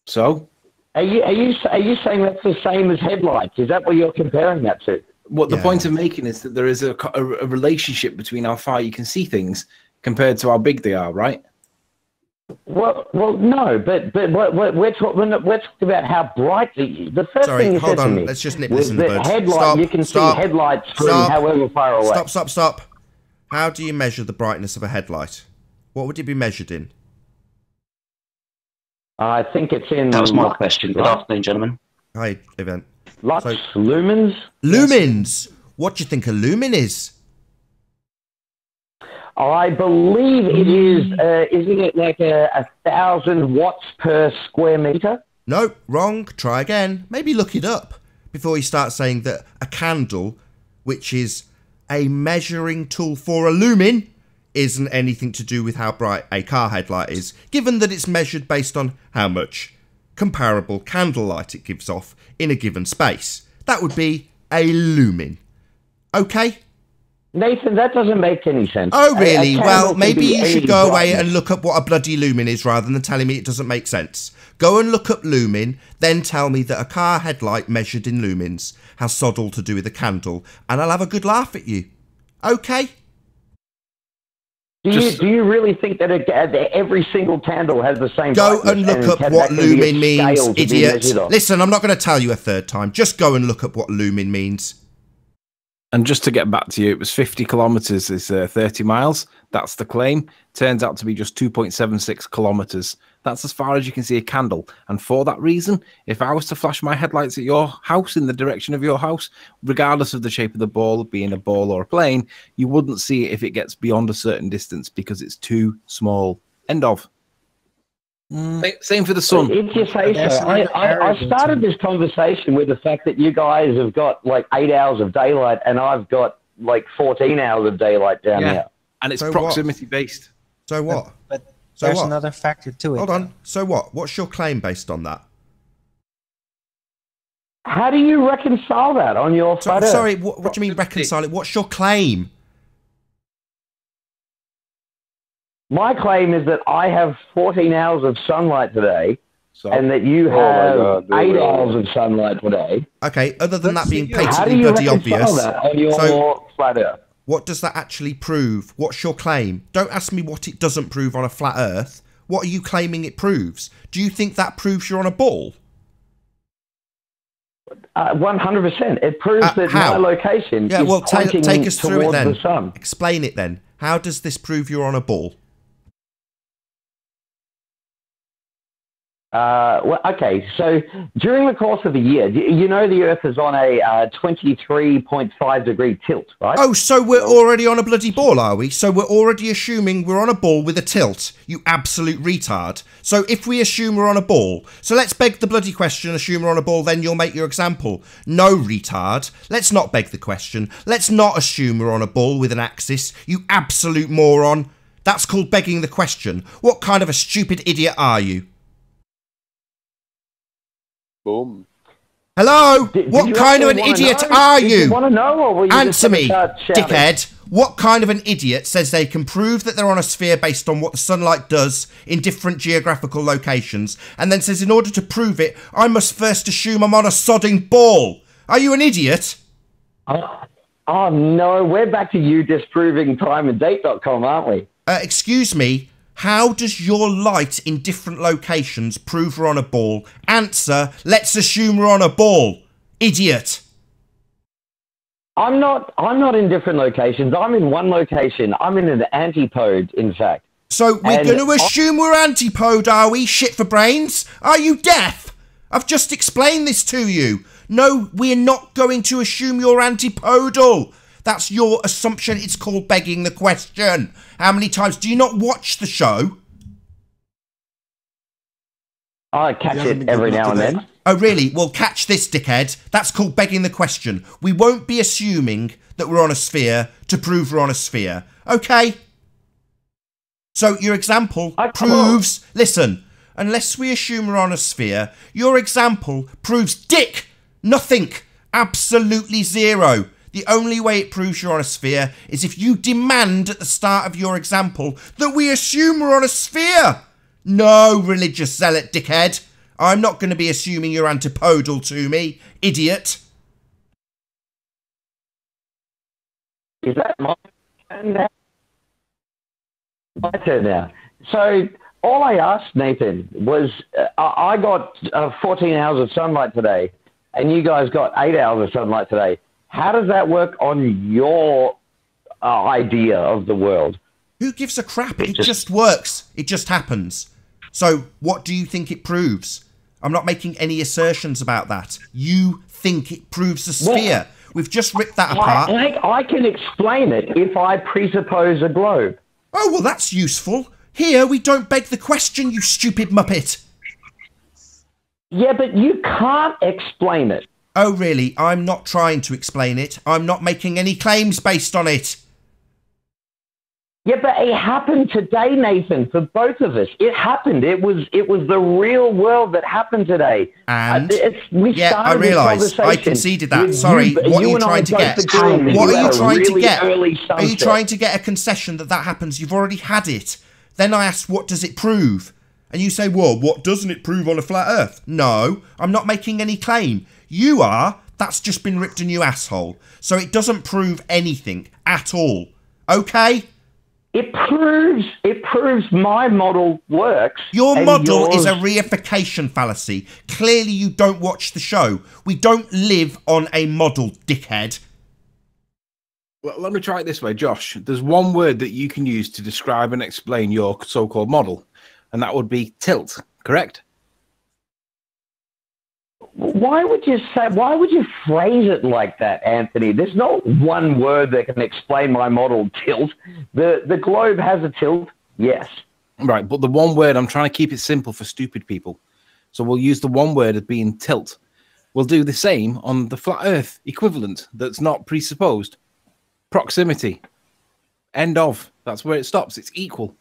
So? Are you saying that's the same as headlights? Is that what you're comparing that to? What the point of making is that there is a relationship between how far you can see things compared to how big they are, right? Well, no, but we're talking about how bright the first thing you said to me. Let's just nip this in the bud. Headlight, you can see headlights from however far away. Stop. How do you measure the brightness of a headlight? What would it be measured in? I think it's in... That was my question. Good afternoon, gentlemen. Hi, Event. Lux, lumens? Lumens! What do you think a lumen is? I believe it is, isn't it like 1,000 watts per square meter? No, wrong. Try again. Maybe look it up before you start saying that a candle, which is a measuring tool for a lumen, isn't anything to do with how bright a car headlight is, given that it's measured based on how much comparable candlelight it gives off in a given space. That would be a lumen. Okay? Nathan, that doesn't make any sense. Oh, really? Well, maybe you should go away and look up what a bloody lumen is rather than telling me it doesn't make sense. Go and look up lumen, then tell me that a car headlight measured in lumens has sod all to do with a candle, and I'll have a good laugh at you. Okay? Do you really think that every single candle has the same Go brightness and look up what lumen means, idiot. Listen, I'm not going to tell you a third time. Just go and look up what lumen means. And just to get back to you, it was 50 kilometers is 30 miles. That's the claim. Turns out to be just 2.76 kilometers. That's as far as you can see a candle. And for that reason, if I was to flash my headlights at your house in the direction of your house, regardless of the shape of the ball, being a ball or a plane, you wouldn't see it if it gets beyond a certain distance because it's too small. End of. Same for the sun. If you say so, I started this conversation with the fact that you guys have got like 8 hours of daylight and I've got like 14 hours of daylight down here. And it's proximity based. So what? But so there's what? another factor to it. Hold on. So what? What's your claim based on that? How do you reconcile that on your flat Earth? Sorry, what do you mean reconcile it? What's your claim? My claim is that I have 14 hours of sunlight today, and that you have 8 hours of sunlight today. Okay, other than that being patently How do you bloody reconcile obvious, that on your flat Earth? what does that actually prove? What's your claim? Don't ask me what it doesn't prove on a flat Earth. What are you claiming it proves? Do you think that proves you're on a ball? 100%. It proves that my location is pointing take us through it then. the sun. Explain it then. How does this prove you're on a ball? Well, okay, so during the course of the year, you know the Earth is on a 23.5 degree tilt, right? Oh, so we're already on a bloody ball, are we? So we're already assuming we're on a ball with a tilt, you absolute retard. So if we assume we're on a ball, so let's beg the bloody question, assume we're on a ball, then you'll make your example. No, retard. Let's not beg the question. Let's not assume we're on a ball with an axis, you absolute moron. That's called begging the question. What kind of a stupid idiot are you? Boom. Hello? What kind of an idiot are you? Did you want to know, or were you Answer me, shouting? dickhead. What kind of an idiot says they can prove that they're on a sphere based on what the sunlight does in different geographical locations, and then says in order to prove it, I must first assume I'm on a sodding ball? Are you an idiot? Oh, no, we're back to you disproving timeanddate.com, aren't we? Excuse me. How does your light in different locations prove we're on a ball? Answer, let's assume we're on a ball. Idiot. I'm not in different locations. I'm in one location. I'm in an antipode, in fact. So we're going to assume we're antipode, are we? Shit for brains? Are you deaf? I've just explained this to you. No, we're not going to assume you're antipodal. That's your assumption. It's called begging the question. How many times do you not watch the show? I catch it every now and then. Oh, really? Well, catch this, dickhead. That's called begging the question. We won't be assuming that we're on a sphere to prove we're on a sphere. Okay? So your example proves... Listen, unless we assume we're on a sphere, your example proves dick. Nothing. Absolutely zero. The only way it proves you're on a sphere is if you demand at the start of your example that we assume we're on a sphere. No, religious zealot dickhead. I'm not going to be assuming you're antipodal to me, idiot. Is that my turn now? My turn now. So all I asked, Nathan, was I got 14 hours of sunlight today, and you guys got 8 hours of sunlight today. How does that work on your idea of the world? Who gives a crap? It just works. It just happens. So what do you think it proves? I'm not making any assertions about that. You think it proves a sphere. We've just ripped that apart. I can explain it if I presuppose a globe. Oh, well, that's useful. Here, we don't beg the question, you stupid muppet. Yeah, but you can't explain it. Oh, really? I'm not trying to explain it. I'm not making any claims based on it. Yeah, but it happened today, Nathan, for both of us. It happened. It was the real world that happened today. And? I realise. I conceded that. Sorry. What are you trying to get? What are you trying to get? Are you trying to get a concession that happens? You've already had it. Then I asked, what does it prove? And you say, well, what doesn't it prove on a flat Earth? No, I'm not making any claim. You are. That's just been ripped a new asshole. So it doesn't prove anything at all. Okay? It proves my model works. Your model is a reification fallacy. Clearly you don't watch the show. We don't live on a model, dickhead. Well, let me try it this way, Josh. There's one word that you can use to describe and explain your so-called model, and that would be tilt, correct? Why would you phrase it like that, Anthony? There's not one word that can explain my model, tilt. The globe has a tilt, yes. Right, but the one word, I'm trying to keep it simple for stupid people. So we'll use the one word as being tilt. We'll do the same on the flat Earth equivalent that's not presupposed. Proximity. End of. That's where it stops. It's equal.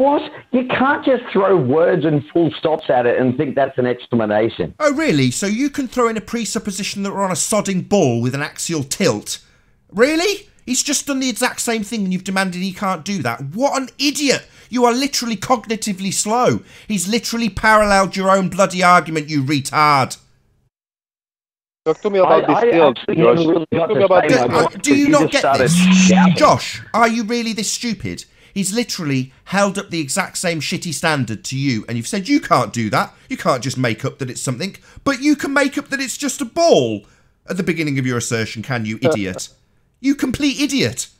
What? You can't just throw words and full stops at it and think that's an explanation. Oh, really? So you can throw in a presupposition that we're on a sodding ball with an axial tilt? Really? He's just done the exact same thing and you've demanded he can't do that. What an idiot! You are literally cognitively slow. He's literally paralleled your own bloody argument, you retard. Talk to me about this tilt, Josh. Really Talk to me about this. Do you not get this? Shouting. Josh, are you really this stupid? He's literally held up the exact same shitty standard to you and you've said you can't do that. You can't just make up that it's something, but you can make up that it's just a ball. At the beginning of your assertion, can you, idiot? You complete idiot.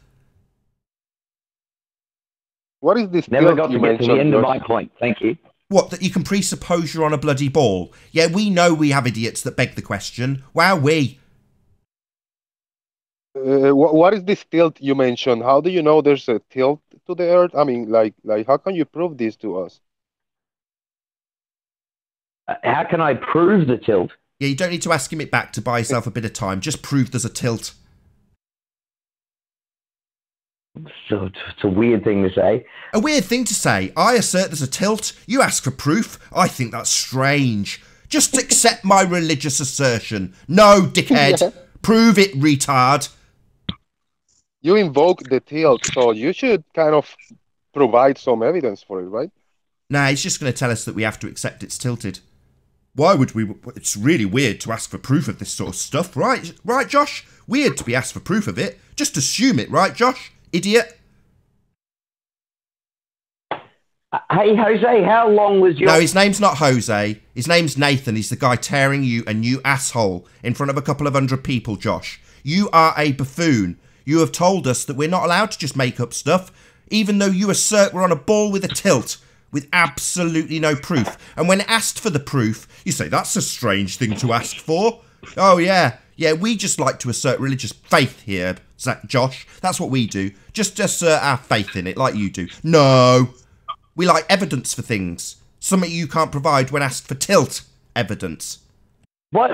What is this Never tilt got you to get to mentioned, the end of Josh? my point. Thank you. What, that you can presuppose you're on a bloody ball? Yeah, we know we have idiots that beg the question. Wow, we. What is this tilt you mentioned? How do you know there's a tilt to the Earth? I mean, like, how can you prove this to us? How can I prove the tilt? Yeah, you don't need to ask him it back to buy yourself a bit of time. Just prove there's a tilt. So it's a weird thing to say. A weird thing to say. I assert there's a tilt. You ask for proof. I think that's strange. Just accept my religious assertion. No, dickhead. Yeah. Prove it, retard. You invoke the tilt, so you should kind of provide some evidence for it, right? Nah, he's just going to tell us that we have to accept it's tilted. Why would we? It's really weird to ask for proof of this sort of stuff, right? Right, Josh? Weird to be asked for proof of it. Just assume it, right, Josh? Idiot. Hey, Jose, how long was your... No, his name's not Jose. His name's Nathan. He's the guy tearing you a new asshole in front of a couple of hundred people, Josh. You are a buffoon. You have told us that we're not allowed to just make up stuff, even though you assert we're on a ball with a tilt, with absolutely no proof. And when asked for the proof, you say, that's a strange thing to ask for. Oh, yeah. Yeah, we just like to assert religious faith here, Josh. That's what we do. Just assert our faith in it, like you do. No. We like evidence for things. Something you can't provide when asked for tilt evidence. What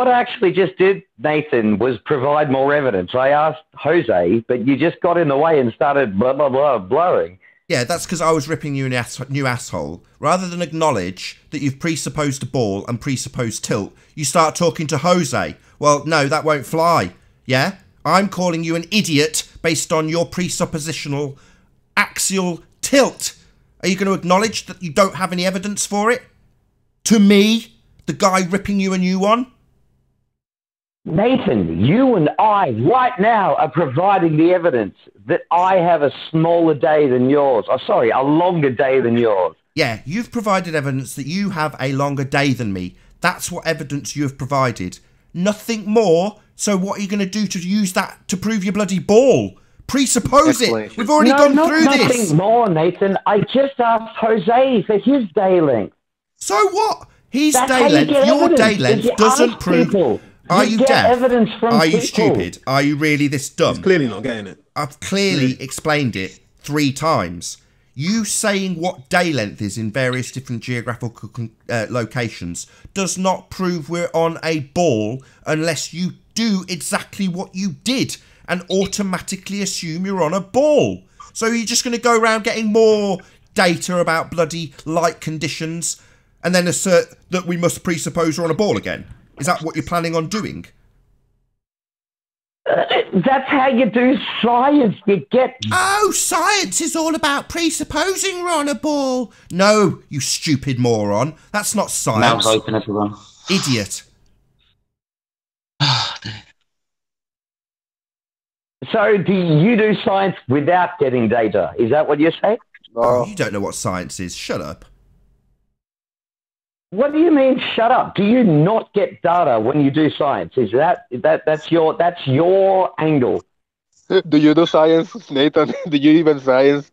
I actually just did, Nathan, was provide more evidence. I asked Jose, but you just got in the way and started blah, blah, blah, blurring. Yeah, that's because I was ripping you a new asshole. Rather than acknowledge that you've presupposed a ball and presupposed tilt, you start talking to Jose. Well, no, that won't fly. Yeah? I'm calling you an idiot based on your presuppositional axial tilt. Are you going to acknowledge that you don't have any evidence for it? To me, the guy ripping you a new one? Nathan, you and I right now are providing the evidence that I have a smaller day than yours. Oh, sorry, a longer day than yours. Yeah, you've provided evidence that you have a longer day than me. That's what evidence you have provided. Nothing more. So what are you going to do to use that to prove your bloody ball? Presuppose it. We've already gone through this. Nothing more, Nathan. I just asked Jose for his day length. So what? His That's day how you length, get your evidence, day is length you doesn't ask prove... people. Are You you get deaf? evidence from Are you people. stupid? Are you really this dumb? He's clearly not getting it. I've clearly explained it 3 times. You saying what day length is in various different geographical locations does not prove we're on a ball unless you do exactly what you did and automatically assume you're on a ball. So you're just going to go around getting more data about bloody light conditions and then assert that we must presuppose we're on a ball again? Is that what you're planning on doing? That's how you do science. You get... Oh, science is all about presupposing we're on a ball. No, you stupid moron. That's not science. Mouths open, everyone. Idiot. So do you do science without getting data? Is that what you're saying? Oh, you don't know what science is. Shut up. What do you mean, shut up? Do you not get data when you do science? Is that's your angle? Do you do science, Nathan? Do you even science?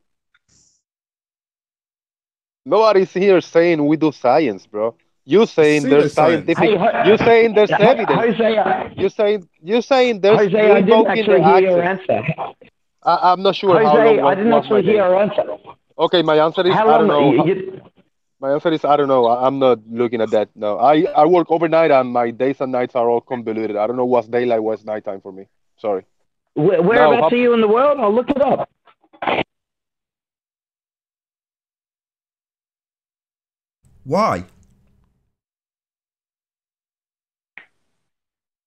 Nobody's here saying we do science, bro. You saying there's scientific? You saying there's evidence? Jose, you saying there's? Jose, I didn't actually hear your answer. I'm not sure. Jose, I didn't actually hear your answer. Okay, my answer is I don't know. My answer is I don't know. I'm not looking at that. No, I work overnight and my days and nights are all convoluted. I don't know what's daylight, what's nighttime for me. Sorry. Whereabouts are you in the world? I'll look it up. Why?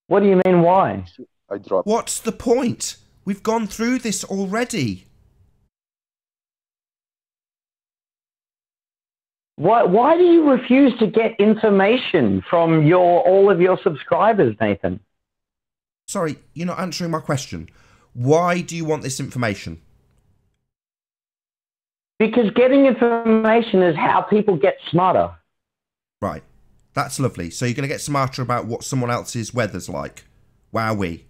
What do you mean, why? I dropped. What's the point? We've gone through this already. Why do you refuse to get information from all of your subscribers, Nathan? Sorry, you're not answering my question. Why do you want this information? Because getting information is how people get smarter. Right. That's lovely. So you're going to get smarter about what someone else's weather's like. Wowee.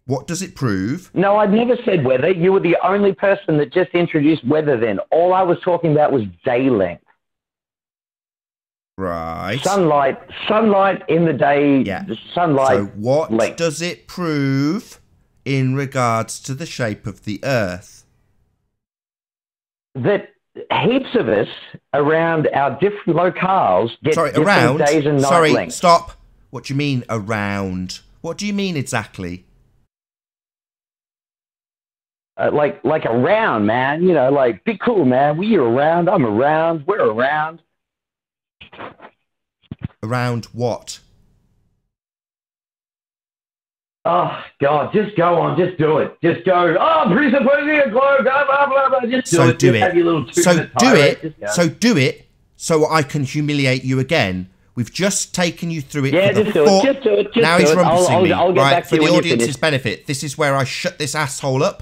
What does it prove? No, I'd never said weather. You were the only person that just introduced weather then. All I was talking about was day length. Right. Sunlight in the day. Yeah. Sunlight. So what length. does it prove in regards to the shape of the Earth? That heaps of us around our different locales get different around days and night lengths. Stop. What do you mean around? What do you mean exactly? Like around, man. You know, like be cool, man. You're around. I'm around. We're around. Around what? Oh God! Just go on. Just do it. Just go. Oh, presupposing a globe. Blah blah blah blah. Just do So it. do Just it. have your little So two-minute do tirade. it. Just go. So do it. So I can humiliate you again. We've just taken you through it. Yeah, for the just do it. Just do it. Just now do he's it. rumpusing me. I'll get Right, back to for you the when you audience's finish. benefit, this is where I shut this asshole up.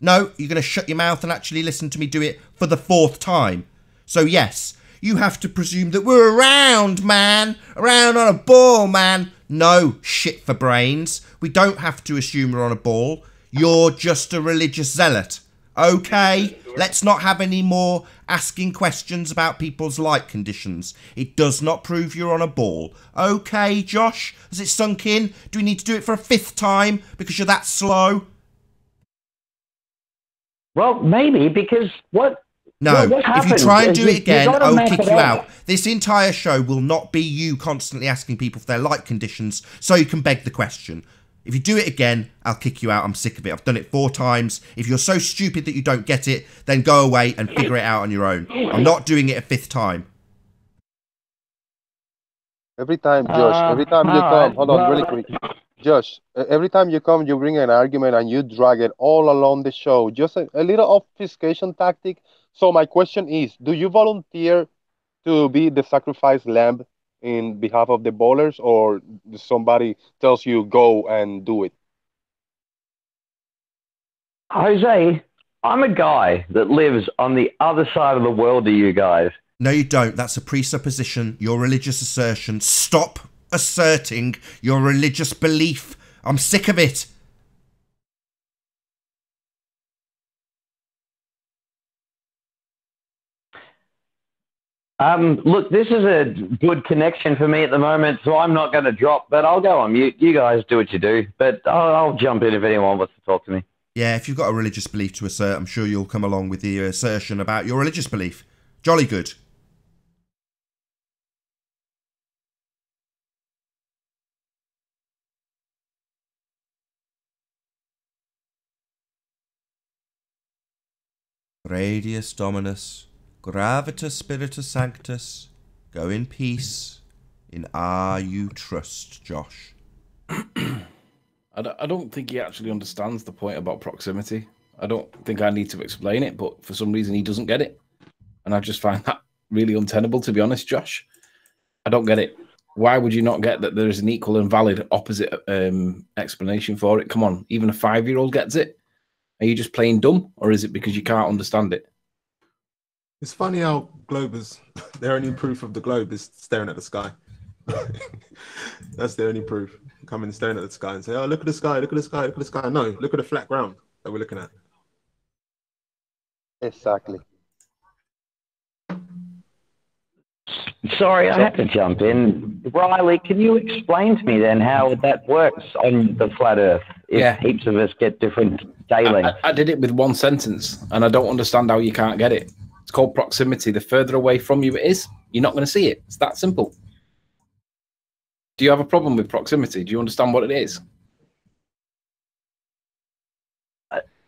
No, you're going to shut your mouth and actually listen to me do it for the 4th time. So yes, you have to presume that we're around, man. Around on a ball, man. No, shit for brains. We don't have to assume we're on a ball. You're just a religious zealot. Okay? Let's not have any more asking questions about people's light conditions. It does not prove you're on a ball. Okay, Josh? Has it sunk in? Do we need to do it for a 5th time because you're that slow? Well, maybe because what? No, what if you happens try and is do it again, gotta I'll map kick it you out. out. This entire show will not be you constantly asking people for their light conditions so you can beg the question. If you do it again, I'll kick you out. I'm sick of it. I've done it 4 times. If you're so stupid that you don't get it, then go away and figure it out on your own. I'm not doing it a 5th time. Every time, Josh, every time you come, hold on really quick. Josh, every time you come, you bring an argument and you drag it all along the show. Just a little obfuscation tactic. So my question is, do you volunteer to be the sacrificed lamb in behalf of the bowlers, or somebody tells you go and do it? Jose, I'm a guy that lives on the other side of the world to you guys. No, you don't. That's a presupposition. Your religious assertion. Stop asserting your religious belief. I'm sick of it. Look, this is a good connection for me at the moment, so I'm not going to drop, but I'll go on mute. You guys do what you do, but I'll jump in if anyone wants to talk to me. Yeah, if you've got a religious belief to assert, I'm sure you'll come along with the assertion about your religious belief. Jolly good. Radius Dominus, Gravitas Spiritus Sanctus, go in peace, in R you trust, Josh. I don't think he actually understands the point about proximity. I don't think I need to explain it, but for some reason he doesn't get it. And I just find that really untenable, to be honest, Josh. I don't get it. Why would you not get that there is an equal and valid opposite explanation for it? Come on, even a 5-year-old gets it. Are you just playing dumb, or is it because you can't understand it? It's funny how Globers, their only proof of the globe is staring at the sky. That's the only proof. Come in staring at the sky and say, oh, look at the sky, look at the sky, look at the sky. No, look at the flat ground that we're looking at. Exactly. Sorry, I have to jump in. Riley, can you explain to me then how that works on the flat Earth? If heaps of us get different day lengths. I did it with 1 sentence, and I don't understand how you can't get it. It's called proximity. The further away from you it is, you're not going to see it. It's that simple. Do you have a problem with proximity? Do you understand what it is?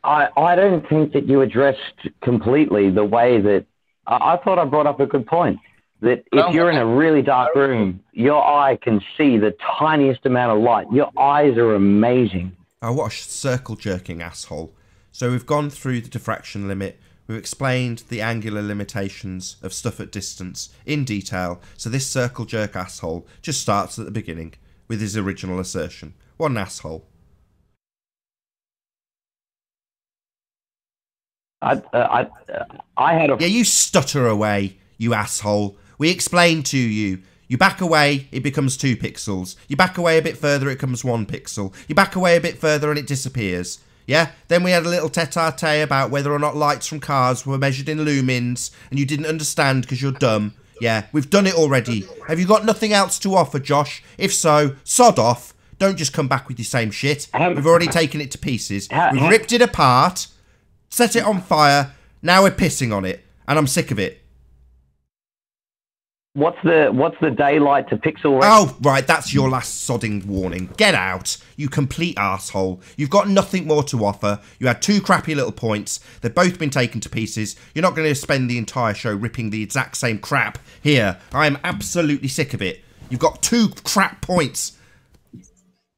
I don't think that you addressed completely the way that I thought I brought up a good point. that if you're in a really dark room, your eye can see the tiniest amount of light. Your eyes are amazing. Oh, what a circle jerking asshole. So we've gone through the diffraction limit. We've explained the angular limitations of stuff at distance in detail. So this circle jerk asshole just starts at the beginning with his original assertion. What an asshole. I had a... Yeah, you stutter away, you asshole. We explained to you. You back away, it becomes 2 pixels. You back away a bit further, it becomes 1 pixel. You back away a bit further and it disappears. Yeah? Then we had a little tete-a-tete about whether or not lights from cars were measured in lumens, and you didn't understand because you're dumb. Yeah, we've done it already. Have you got nothing else to offer, Josh? If so, sod off. Don't just come back with your same shit. We've already taken it to pieces. We've ripped it apart, set it on fire, now we're pissing on it, and I'm sick of it. What's the daylight to pixel rate? Oh, right, that's your last sodding warning. Get out, you complete arsehole. You've got nothing more to offer. You had 2 crappy little points. They've both been taken to pieces. You're not going to spend the entire show ripping the exact same crap here. I'm absolutely sick of it. You've got 2 crap points.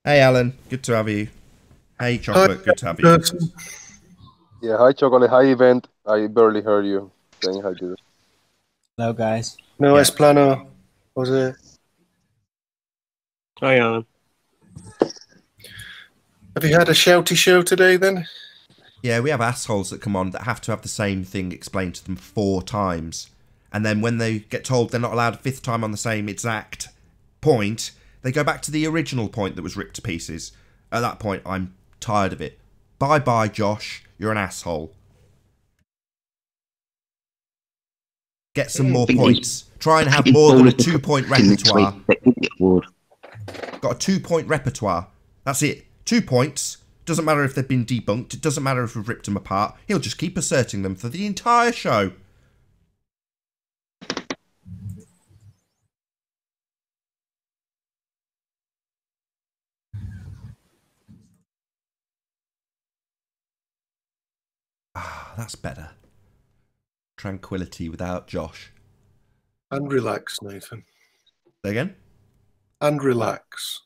Hey, Alan, good to have you. Hey, Chocolate, good to have you. Yeah, hi, Chocolate. Hi, Event. I barely heard you saying hi, dude. Hello, guys. No, es plano, Jose. Hi, Alan. Have you had a shouty show today, then? Yeah, we have assholes that come on that have to have the same thing explained to them 4 times. And then when they get told they're not allowed a 5th time on the same exact point, they go back to the original point that was ripped to pieces. At that point, I'm tired of it. Bye-bye, Josh. You're an asshole. Get some more points. Try and have more than a 2-point repertoire. Got a 2-point repertoire. That's it. 2 points. Doesn't matter if they've been debunked. It doesn't matter if we've ripped them apart. He'll just keep asserting them for the entire show. Ah, that's better. Tranquility without Josh. And relax, Nathan. Say again? And relax.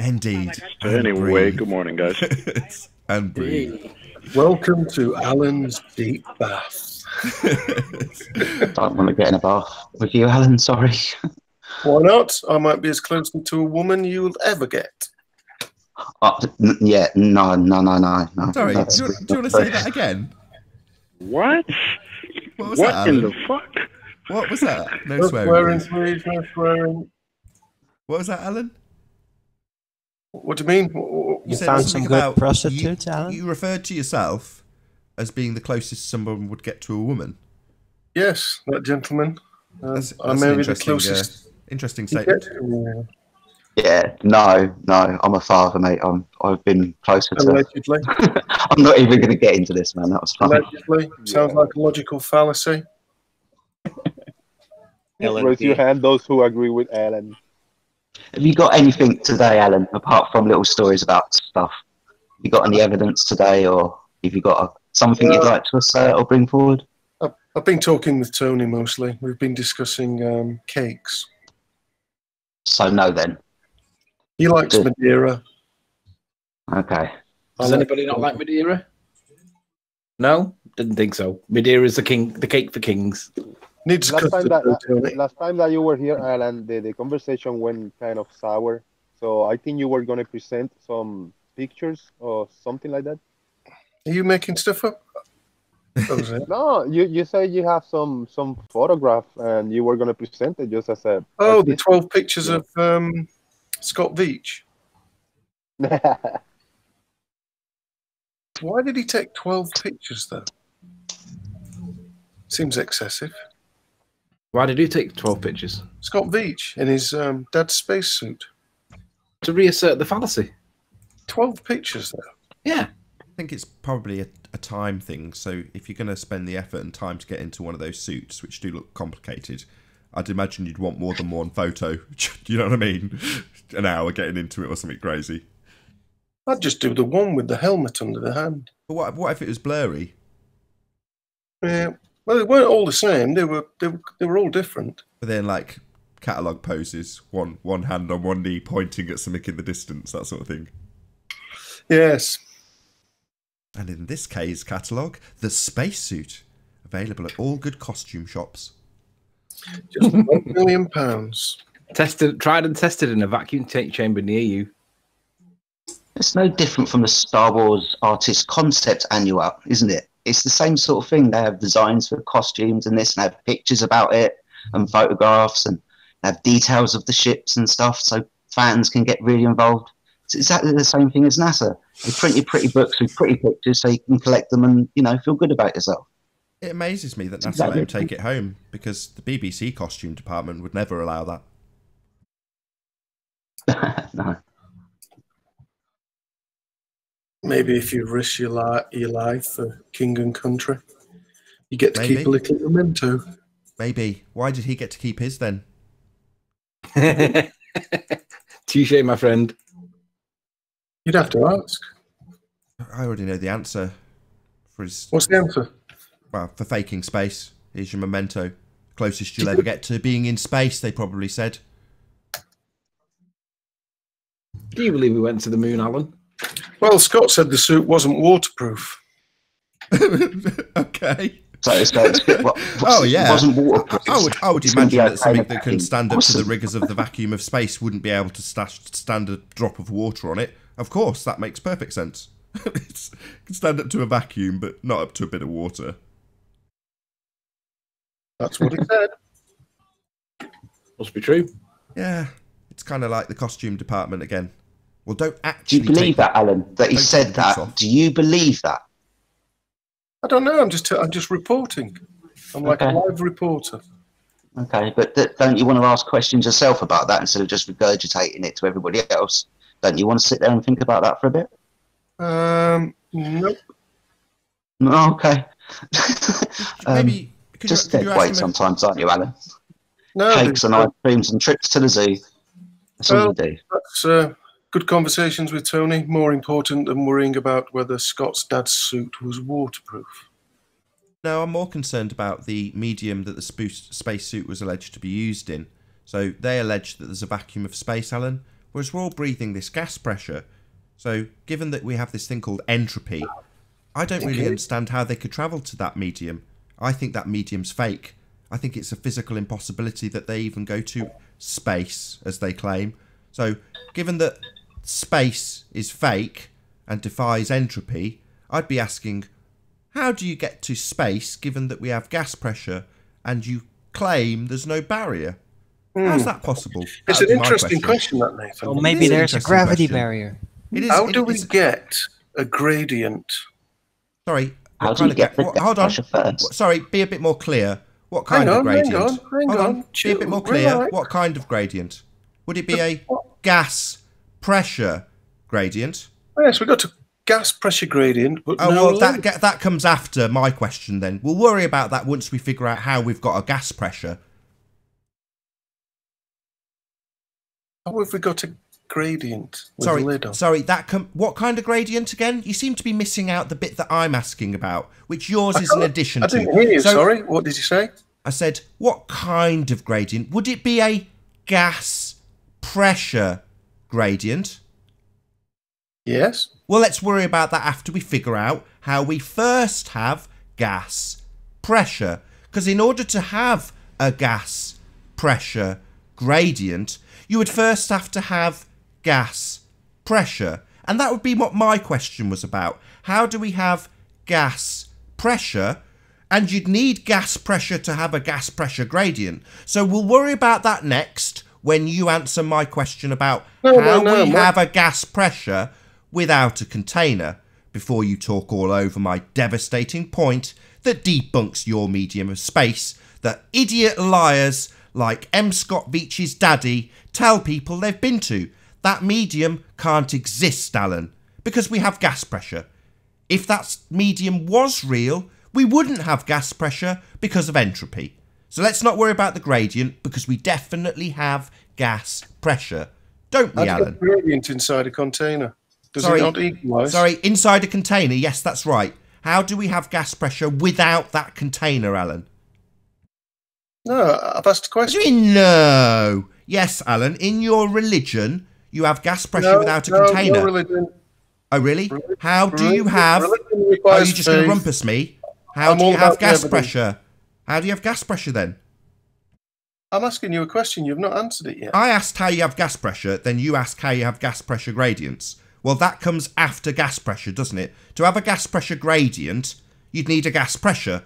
Indeed. Anyway, good morning, guys. And breathe. Welcome to Alan's deep bath. I don't want to get in a bath with you, Alan, sorry. Why not? I might be as close to a woman you'll ever get. Yeah, no. Sorry, do you want to say that again? What? What was what that, in Alan? the fuck? What was that? No No swearing. please, no swearing. What was that, Alan? What do you mean? You said found something some good about prostitutes, Alan? You referred to yourself as being the closest someone would get to a woman. Yes, that gentleman. That's I an may be the interesting, closest. interesting you statement. get to, Yeah, no, I'm a father, mate. I've been closer to... allegedly. I'm not even going to get into this, man. That was fun. Allegedly. Sounds like a logical fallacy. Raise your hand, those who agree with Alan. Have you got anything today, Alan, apart from little stories about stuff? You got any evidence today, or have you got something you'd like to assert or bring forward? I've been talking with Tony mostly. We've been discussing cakes. So no, then. He likes Good. Madeira. Okay. Does anybody not like Madeira? No? Didn't think so. Madeira is the cake for kings. Needs Last time, custard, Tony. last time that you were here, Alan, the conversation went kind of sour. So I think you were going to present some pictures or something like that. Are you making stuff up? That was it. No, you said you have some photograph and you were going to present it just as a... Oh, the 12 pictures of Scott Veach. Why did he take 12 pictures, though? Seems excessive. Why did you take 12 pictures? Scott Veach in his dad's spacesuit. To reassert the fallacy. 12 pictures, though. Yeah. I think it's probably a time thing. So if you're going to spend the effort and time to get into one of those suits, which do look complicated, I'd imagine you'd want more than one photo. Do you know what I mean? An hour getting into it or something crazy. I'd just do the one with the helmet under the hand. But what if it was blurry? Yeah. Well, they weren't all the same. They were all different. But then, like, catalogue poses, one hand on one knee pointing at something in the distance, that sort of thing. Yes. And in this case catalogue, the spacesuit, available at all good costume shops. Just £1 million. Tried and tested in a vacuum chamber near you. It's no different from the Star Wars Artist Concept Annual, isn't it? It's the same sort of thing. They have designs for costumes and this, and have pictures about it, and photographs, and have details of the ships and stuff, so fans can get really involved. It's exactly the same thing as NASA. They print you pretty books with pretty pictures so you can collect them and, you know, feel good about yourself. It amazes me that NASA let him take it home, because the BBC costume department would never allow that. No. Maybe if you risk your life for king and country, you get to keep a little memento. Maybe. Why did he get to keep his then? Touche, my friend. You'd have to ask. I already know the answer. For his, What's the answer? Well, for faking space. Here's your memento. Closest you'll ever get to being in space, they probably said. Do you believe we went to the moon, Alan? Well, Scott said the suit wasn't waterproof. Okay. So it wasn't waterproof. I would imagine that something that can stand up to the rigours of the vacuum of space wouldn't be able to stand a drop of water on it. Of course, that makes perfect sense. It can stand up to a vacuum, but not up to a bit of water. That's what he said. Must be true. Yeah, it's kind of like the costume department again. Well, don't actually. Do you believe that, Alan? That he said that? Do you believe that? I don't know. I'm just reporting. I'm like a live reporter. Okay, but don't you want to ask questions yourself about that instead of just regurgitating it to everybody else? Don't you want to sit there and think about that for a bit? Nope. No, okay. Maybe just dead weight sometimes, aren't you, Alan? No. Cakes and ice creams and trips to the zoo. That's all you do. That's good conversations with Tony. More important than worrying about whether Scott's dad's suit was waterproof. No, I'm more concerned about the medium that the spacesuit was alleged to be used in. So they allege that there's a vacuum of space, Alan, whereas we're all breathing this gas pressure. So given that we have this thing called entropy, I don't really understand how they could travel to that medium. I think that medium's fake. I think it's a physical impossibility that they even go to space, as they claim. So given that space is fake and defies entropy, I'd be asking, how do you get to space given that we have gas pressure and you claim there's no barrier? How's that possible? It's an interesting question, that, Nathan. Or maybe there's a gravity barrier. How do we get a gradient? Sorry. How do you get the gas pressure first? Sorry, be a bit more clear. What kind of gradient? Hang on. Be a bit more clear. What kind of gradient? Would it be a gas pressure gradient? Oh, yes, we got a gas pressure gradient, but well, that comes after my question then. We'll worry about that once we figure out how we've got a gas pressure. How have we got a gradient with a lid on? Sorry, what kind of gradient again? You seem to be missing out the bit that I'm asking about, which yours is an addition to. I didn't hear you, sorry. What did you say? I said, what kind of gradient? Would it be a gas pressure gradient? Yes. Well, let's worry about that after we figure out how we first have gas pressure. Because in order to have a gas pressure gradient, you would first have to have gas pressure. And that would be what my question was about. How do we have gas pressure? And you'd need gas pressure to have a gas pressure gradient. So we'll worry about that next when you answer my question about how we have a gas pressure without a container, before you talk all over my devastating point that debunks your medium of space that idiot liars like M. Scott Veach's daddy tell people they've been to. That medium can't exist, Alan, because we have gas pressure. If that medium was real, we wouldn't have gas pressure because of entropy. So let's not worry about the gradient, because we definitely have gas pressure. Don't we, Alan? Gradient inside a container. Does it not equalise? Sorry, inside a container. Yes, that's right. How do we have gas pressure without that container, Alan? No, I've asked a question. What do you mean, no? Yes, Alan, in your religion, you have gas pressure without a container. No religion. Oh, really? How do you have... Religion Oh, requires you're just going to faith. rumpus me? How I'm do all you have about the gas evidence. pressure? How do you have gas pressure then? I'm asking you a question. You've not answered it yet. I asked how you have gas pressure, then you ask how you have gas pressure gradients. Well, that comes after gas pressure, doesn't it? To have a gas pressure gradient, you'd need a gas pressure.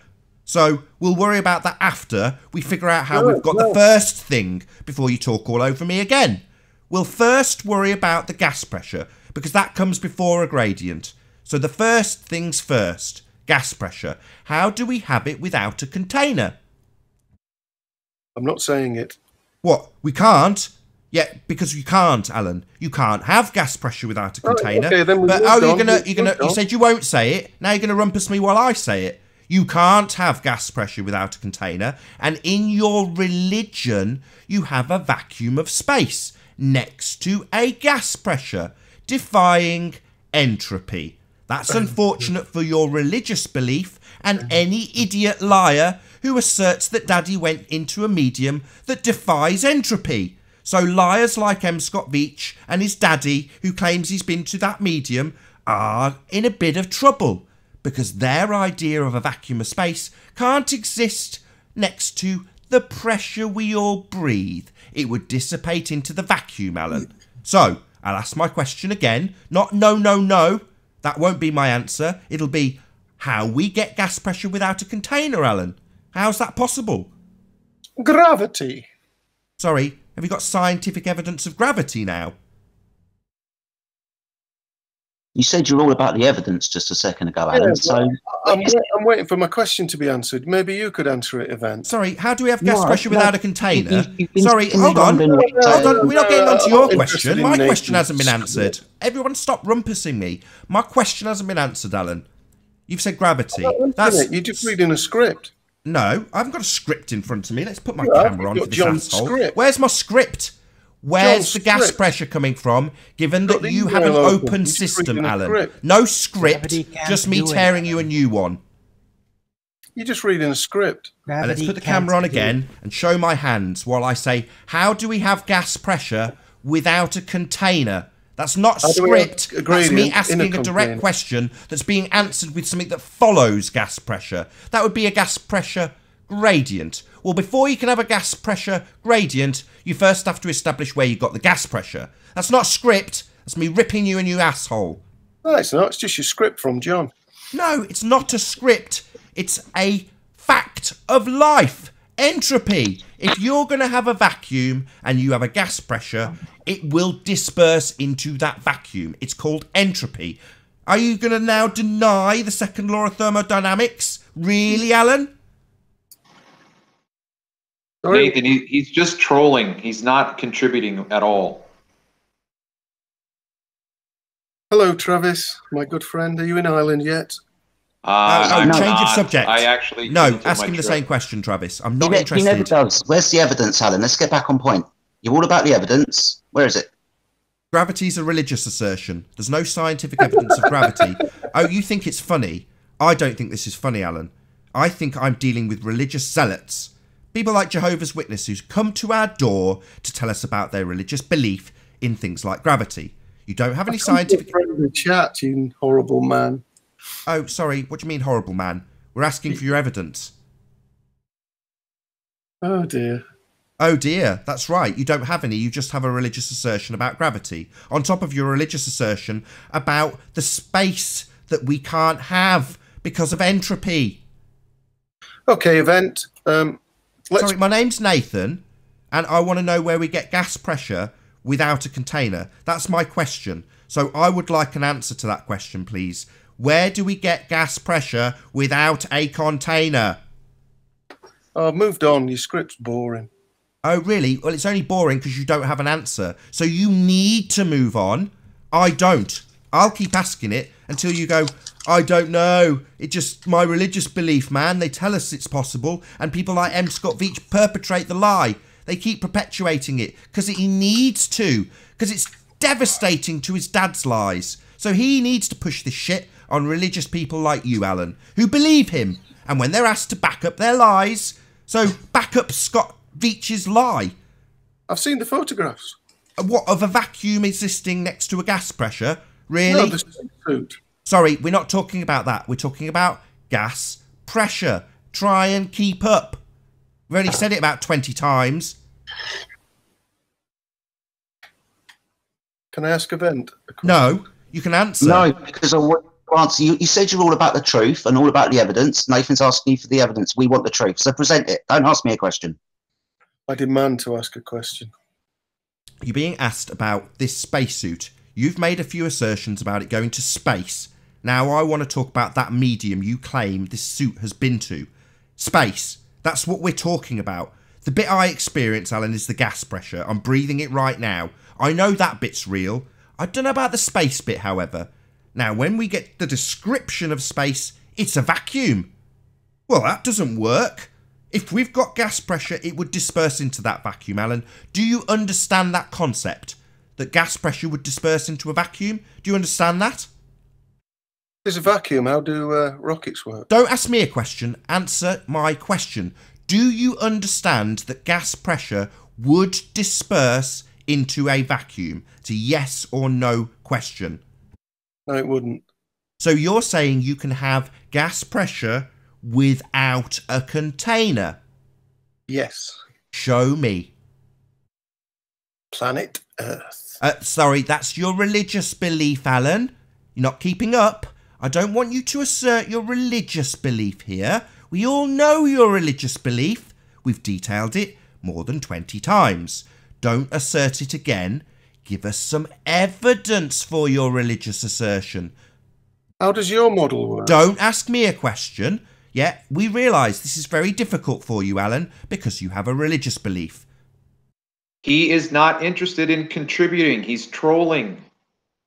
So we'll worry about that after we figure out how we've got the first thing before you talk all over me again. We'll first worry about the gas pressure because that comes before a gradient. So the first things first, gas pressure. How do we have it without a container? I'm not saying it. What? We can't? Yeah, because you can't, Alan. You can't have gas pressure without a container. Okay, then But you said you won't say it. Now you're gonna rumpus me while I say it. You can't have gas pressure without a container, and in your religion, you have a vacuum of space next to a gas pressure, defying entropy. That's unfortunate for your religious belief and any idiot liar who asserts that Daddy went into a medium that defies entropy. So liars like M. Scott Veach and his daddy, who claims he's been to that medium, are in a bit of trouble because their idea of a vacuum of space can't exist next to the pressure we all breathe. It would dissipate into the vacuum, Alan. So, I'll ask my question again. Not no, no, no. That won't be my answer. It'll be how we get gas pressure without a container, Alan. How's that possible? Gravity. Sorry, have you got scientific evidence of gravity now? You said you're all about the evidence just a second ago, Alan. Yeah, so I'm waiting for my question to be answered. Maybe you could answer it, Event. Sorry, how do we have gas pressure no, without a container? you've been Sorry, hold on. wondering what- Hold on, we're not getting on to your I'm question. interested in My Nathan's. question hasn't been answered. Everyone stop rumpusing me. My question hasn't been answered, Alan. You've said gravity. That's You're just reading a script. No, I haven't got a script in front of me. Let's put my Yeah, camera on you've for got this John's asshole. script. Where's my script? Where's John's the gas script. pressure coming from, given that Got the you have an email open. open You're just system, reading a Alan? script. No script, Gravity can't just me do it. tearing you a new one. You're just reading a script. And let's Gravity put the can't camera on do again and show my hands while I say, how do we have gas pressure without a container? That's not How do we have script. a That's gradient me in asking a a direct container? question that's being answered with something that follows gas pressure. That would be a gas pressure gradient. Well, before you can have a gas pressure gradient, you first have to establish where you got the gas pressure. That's not script. That's me ripping you a new asshole. No, it's not. It's just your script from John. No, it's not a script. It's a fact of life. Entropy. If you're going to have a vacuum and you have a gas pressure, it will disperse into that vacuum. It's called entropy. Are you going to now deny the second law of thermodynamics? Really, Alan? Nathan, he's just trolling. He's not contributing at all. Hello, Travis, my good friend. Are you in Ireland yet? I'm change of not. subject. I actually No, couldn't do ask my him the trip. same question, Travis. I'm he, not he interested. never does. Where's the evidence, Alan? Let's get back on point. You're all about the evidence. Where is it? Gravity's a religious assertion. There's no scientific evidence of gravity. Oh, you think it's funny? I don't think this is funny, Alan. I think I'm dealing with religious zealots. People like Jehovah's Witnesses who come to our door to tell us about their religious belief in things like gravity. You don't have any scientific... friendly chat, you horrible man. Oh, sorry. What do you mean, horrible man? We're asking for your evidence. Oh, dear. Oh dear, that's right. You don't have any. You just have a religious assertion about gravity. On top of your religious assertion about the space that we can't have because of entropy. Okay, Event. Sorry, my name's Nathan, and I want to know where we get gas pressure without a container. That's my question. So I would like an answer to that question, please. Where do we get gas pressure without a container? Oh, I've moved on. Your script's boring. Oh, really? Well, it's only boring because you don't have an answer. So you need to move on. I don't. I'll keep asking it until you go, I don't know. It's just my religious belief, man. They tell us it's possible. And people like M. Scott Veach perpetrate the lie. They keep perpetuating it because he needs to. Because it's devastating to his dad's lies. So he needs to push this shit on religious people like you, Alan, who believe him. And when they're asked to back up their lies So back up Scott Veitch's lie. I've seen the photographs. What, of a vacuum existing next to a gas pressure? Really? No, the spacesuit. Sorry, we're not talking about that. We're talking about gas pressure. Try and keep up. We've only said it about 20 times. Can I ask a vent? No, you can answer. No, because I want to answer. You said you're all about the truth and all about the evidence. Nathan's asking you for the evidence. We want the truth. So present it. Don't ask me a question. I demand to ask a question. You're being asked about this spacesuit. You've made a few assertions about it going to space. Now I want to talk about that medium you claim this suit has been to. Space. That's what we're talking about. The bit I experience, Alan, is the gas pressure. I'm breathing it right now. I know that bit's real. I don't know about the space bit, however. Now, when we get the description of space, it's a vacuum. Well, that doesn't work. If we've got gas pressure, it would disperse into that vacuum, Alan. Do you understand that concept? That gas pressure would disperse into a vacuum? Do you understand that? There's a vacuum. How do rockets work? Don't ask me a question. Answer my question. Do you understand that gas pressure would disperse into a vacuum? It's a yes or no question. No, it wouldn't. So you're saying you can have gas pressure without a container? Yes. Show me. Planet Earth. Sorry, that's your religious belief, Alan. You're not keeping up. I don't want you to assert your religious belief here. We all know your religious belief. We've detailed it more than 20 times. Don't assert it again. Give us some evidence for your religious assertion. How does your model work? Don't ask me a question. Yeah, we realise this is very difficult for you, Alan, because you have a religious belief. He is not interested in contributing. He's trolling.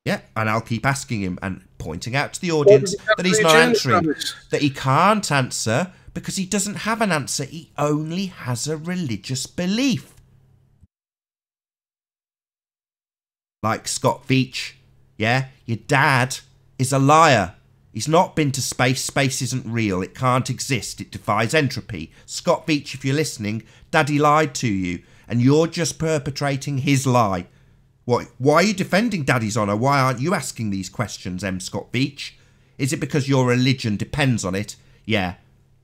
Yeah, and I'll keep asking him and pointing out to the audience that he's not answering, that he can't answer because he doesn't have an answer. He only has a religious belief. Like Scott Veitch. Yeah, your dad is a liar. He's not been to space. Space isn't real. It can't exist. It defies entropy. Scott Veitch, if you're listening, Daddy lied to you, and you're just perpetrating his lie. Why are you defending Daddy's honour? Why aren't you asking these questions, M. Scott Veitch? Is it because your religion depends on it? Yeah,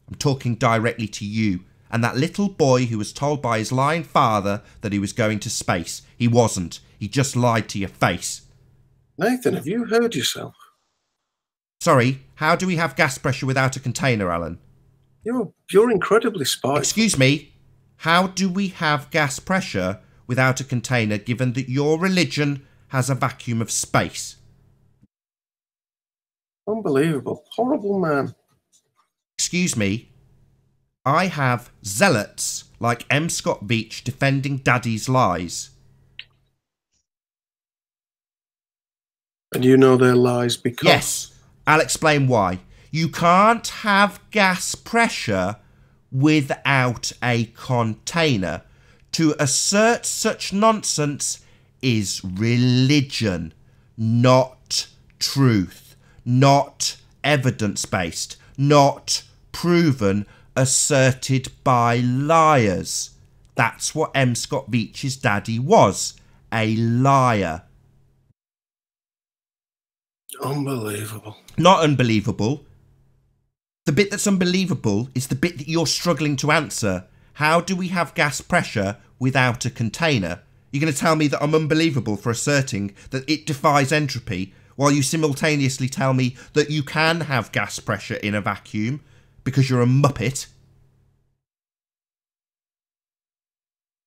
I'm talking directly to you. And that little boy who was told by his lying father that he was going to space. He wasn't. He just lied to your face. Nathan, have you heard yourself? Sorry, how do we have gas pressure without a container, Alan? You're incredibly spiteful. Excuse me, how do we have gas pressure without a container given that your religion has a vacuum of space? Unbelievable. Horrible man. Excuse me, I have zealots like M. Scott Veitch defending Daddy's lies. And you know their lies because... Yes, I'll explain why. You can't have gas pressure without a container. To assert such nonsense is religion, not truth, not evidence-based, not proven, asserted by liars. That's what M. Scott Veitch's daddy was, a liar. Unbelievable. Not unbelievable. The bit that's unbelievable is the bit that you're struggling to answer. How do we have gas pressure without a container? You're going to tell me that I'm unbelievable for asserting that it defies entropy, while you simultaneously tell me that you can have gas pressure in a vacuum because you're a muppet?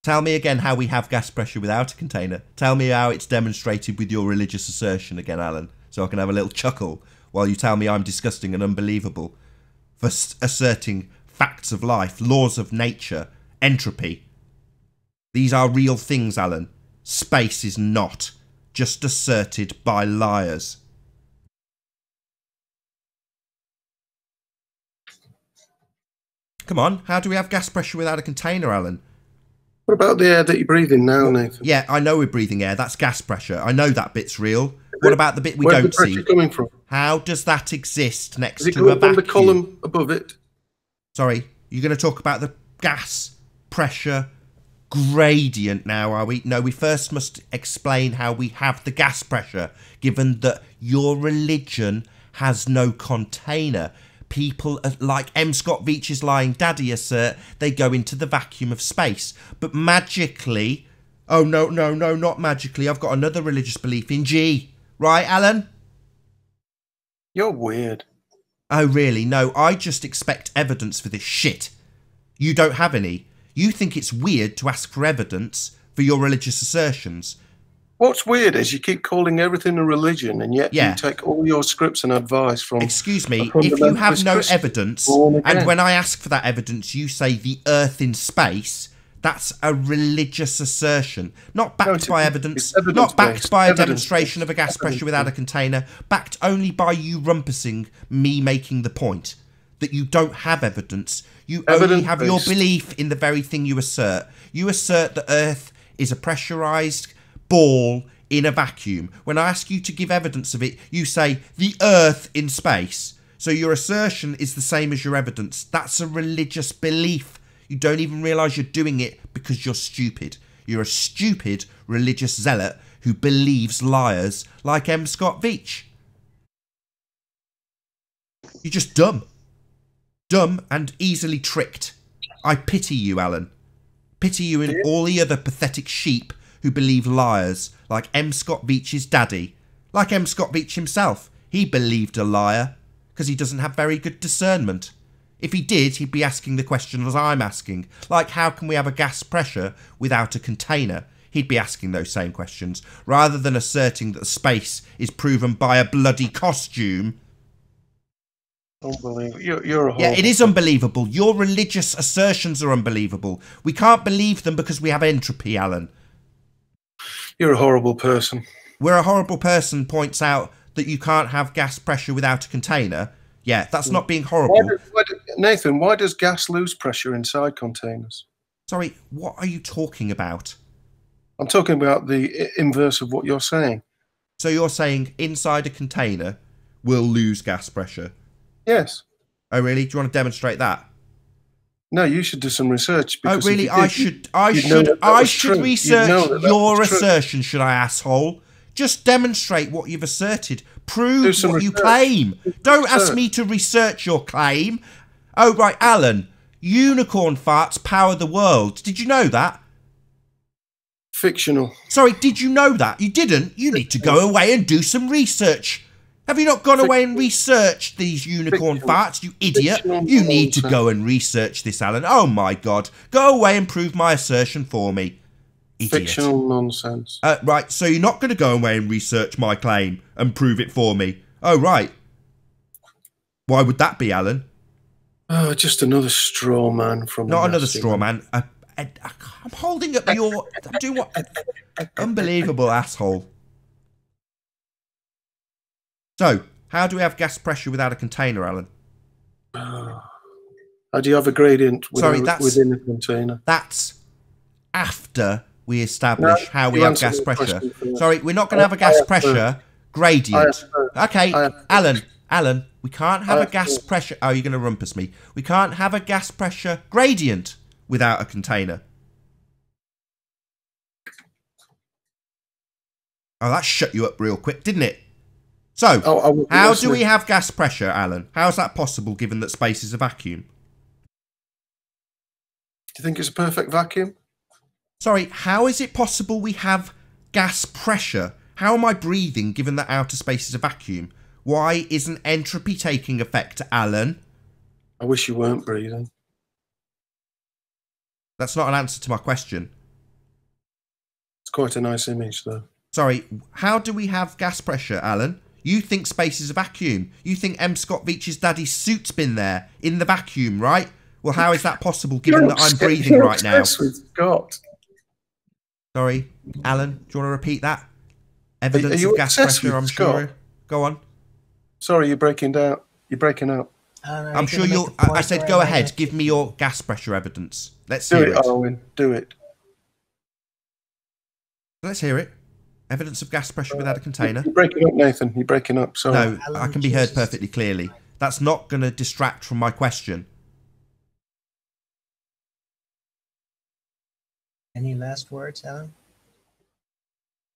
Tell me again how we have gas pressure without a container. Tell me how it's demonstrated with your religious assertion again, Alan, so I can have a little chuckle while you tell me I'm disgusting and unbelievable for asserting facts of life, laws of nature, entropy. These are real things, Alan. Space is not, just asserted by liars. Come on, how do we have gas pressure without a container, Alan? What about the air that you're breathing now, Nathan? Yeah, I know we're breathing air. That's gas pressure. I know that bit's real. What about the bit we don't see? Where's the pressure coming from? How does that exist next Is it to a coming from vacuum? the column above it? Sorry, you're going to talk about the gas pressure gradient now, are we? No, we first must explain how we have the gas pressure, given that your religion has no container. People like M. Scott Veitch's Lying Daddy assert they go into the vacuum of space. But magically... Oh, no, not magically. I've got another religious belief in G. Right, Alan? You're weird. Oh, really? No, I just expect evidence for this shit. You don't have any. You think it's weird to ask for evidence for your religious assertions. What's weird is you keep calling everything a religion, and yet Yeah. you take all your scripts and advice from... Excuse me, if you have no evidence, and when I ask for that evidence, you say the Earth in space, that's a religious assertion. Not backed by evidence, not backed by a demonstration of a gas pressure without a container, backed only by you rumpusing me making the point that you don't have evidence. You only have your belief in the very thing you assert. You assert that Earth is a pressurized ball in a vacuum. When I ask you to give evidence of it, you say the Earth in space. So your assertion is the same as your evidence. That's a religious belief. You don't even realise you're doing it because you're stupid. You're a stupid religious zealot who believes liars like M. Scott Veitch. You're just dumb. Dumb and easily tricked. I pity you, Alan. Pity you and all the other pathetic sheep who believe liars, like M. Scott Veitch's daddy. Like M. Scott Veitch himself. He believed a liar, because he doesn't have very good discernment. If he did, he'd be asking the questions I'm asking, like how can we have a gas pressure without a container? He'd be asking those same questions, rather than asserting that space is proven by a bloody costume. Unbelievable. You're a Yeah, it is unbelievable. Your religious assertions are unbelievable. We can't believe them because we have entropy, Alan. You're a horrible person. Where a horrible person points out that you can't have gas pressure without a container. Yeah, that's not being horrible. Nathan, why does gas lose pressure inside containers? Sorry, what are you talking about? I'm talking about the inverse of what you're saying. So you're saying inside a container will lose gas pressure? Yes. Oh, really? Do you want to demonstrate that? No, you should do some research. Oh, really? I should research your assertion, should I, asshole? Just demonstrate what you've asserted. Prove what you claim. Don't ask me to research your claim. Oh, right, Alan. Unicorn farts power the world. Did you know that? Fictional. Sorry, did you know that? You didn't? You need to go away and do some research. Have you not gone away and researched these unicorn farts, you idiot? You need to go and research this, Alan. Oh, my God. Go away and prove my assertion for me. Idiot. Fictional nonsense. Right, so you're not going to go away and research my claim and prove it for me? Oh, right. Why would that be, Alan? Oh, just another straw man from... Not another straw man. I'm holding up your... I'm doing what... Unbelievable asshole. So, how do we have gas pressure without a container, Alan? How do you have a gradient within a container? That's after we establish how we have gas pressure. Sorry, we're not going to have a gas pressure gradient. Okay, Alan, we can't have a gas pressure... Oh, you're going to rumpus me. We can't have a gas pressure gradient without a container. Oh, that shut you up real quick, didn't it? So, how do we have gas pressure, Alan? How is that possible given that space is a vacuum? Do you think it's a perfect vacuum? Sorry, how is it possible we have gas pressure? How am I breathing given that outer space is a vacuum? Why isn't entropy taking effect, Alan? I wish you weren't breathing. That's not an answer to my question. It's quite a nice image, though. Sorry, how do we have gas pressure, Alan? You think space is a vacuum. You think M. Scott Veitch's daddy's suit's been there in the vacuum, right? Well, how is that possible given that I'm breathing right now? Scott. Sorry, Alan, do you want to repeat that? Evidence of gas pressure, I'm sure. Go on. Sorry, you're breaking down. You're breaking up. I'm sure you'll... I said go ahead, give me your gas pressure evidence. Let's hear it. Do it, Owen. Do it. Let's hear it. Evidence of gas pressure without a container. You're breaking up, Nathan. You're breaking up. Sorry. No, I can be heard perfectly clearly. That's not going to distract from my question. Any last words, Alan?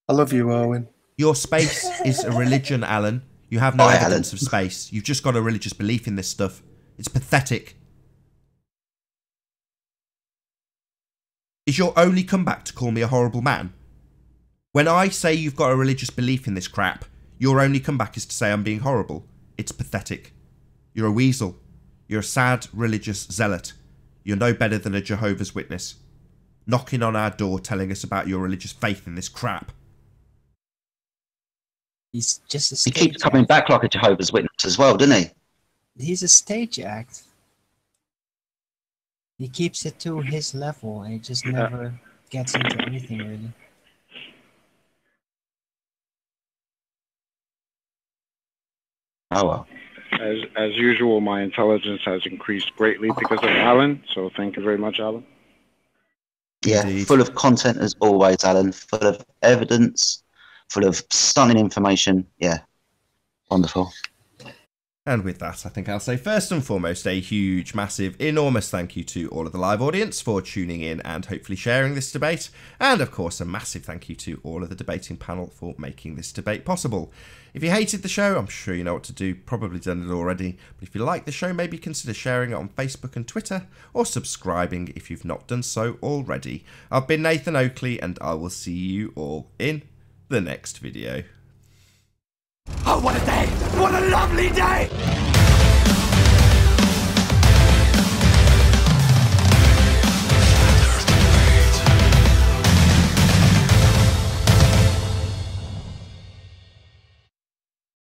I love you, Owen. Your space is a religion, Alan. You have no evidence of space. You've just got a religious belief in this stuff. It's pathetic. Is your only comeback to call me a horrible man? When I say you've got a religious belief in this crap, your only comeback is to say I'm being horrible. It's pathetic. You're a weasel. You're a sad religious zealot. You're no better than a Jehovah's Witness. Knocking on our door telling us about your religious faith in this crap. He's just a He stage keeps coming back like a Jehovah's Witness as well, doesn't he? He's a stage act. He keeps it to his level and he just never gets into anything really. Oh well. As usual, my intelligence has increased greatly because of Alan. So thank you very much, Alan. Yeah, full of content as always, Alan. Full of evidence, full of stunning information. Yeah, wonderful. And with that, I think I'll say first and foremost a huge, massive, enormous thank you to all of the live audience for tuning in and hopefully sharing this debate. And of course, a massive thank you to all of the debating panel for making this debate possible. If you hated the show, I'm sure you know what to do, probably done it already. But if you like the show, maybe consider sharing it on Facebook and Twitter, or subscribing if you've not done so already. I've been Nathan Oakley, and I will see you all in the next video. Oh, what a day! What a lovely day!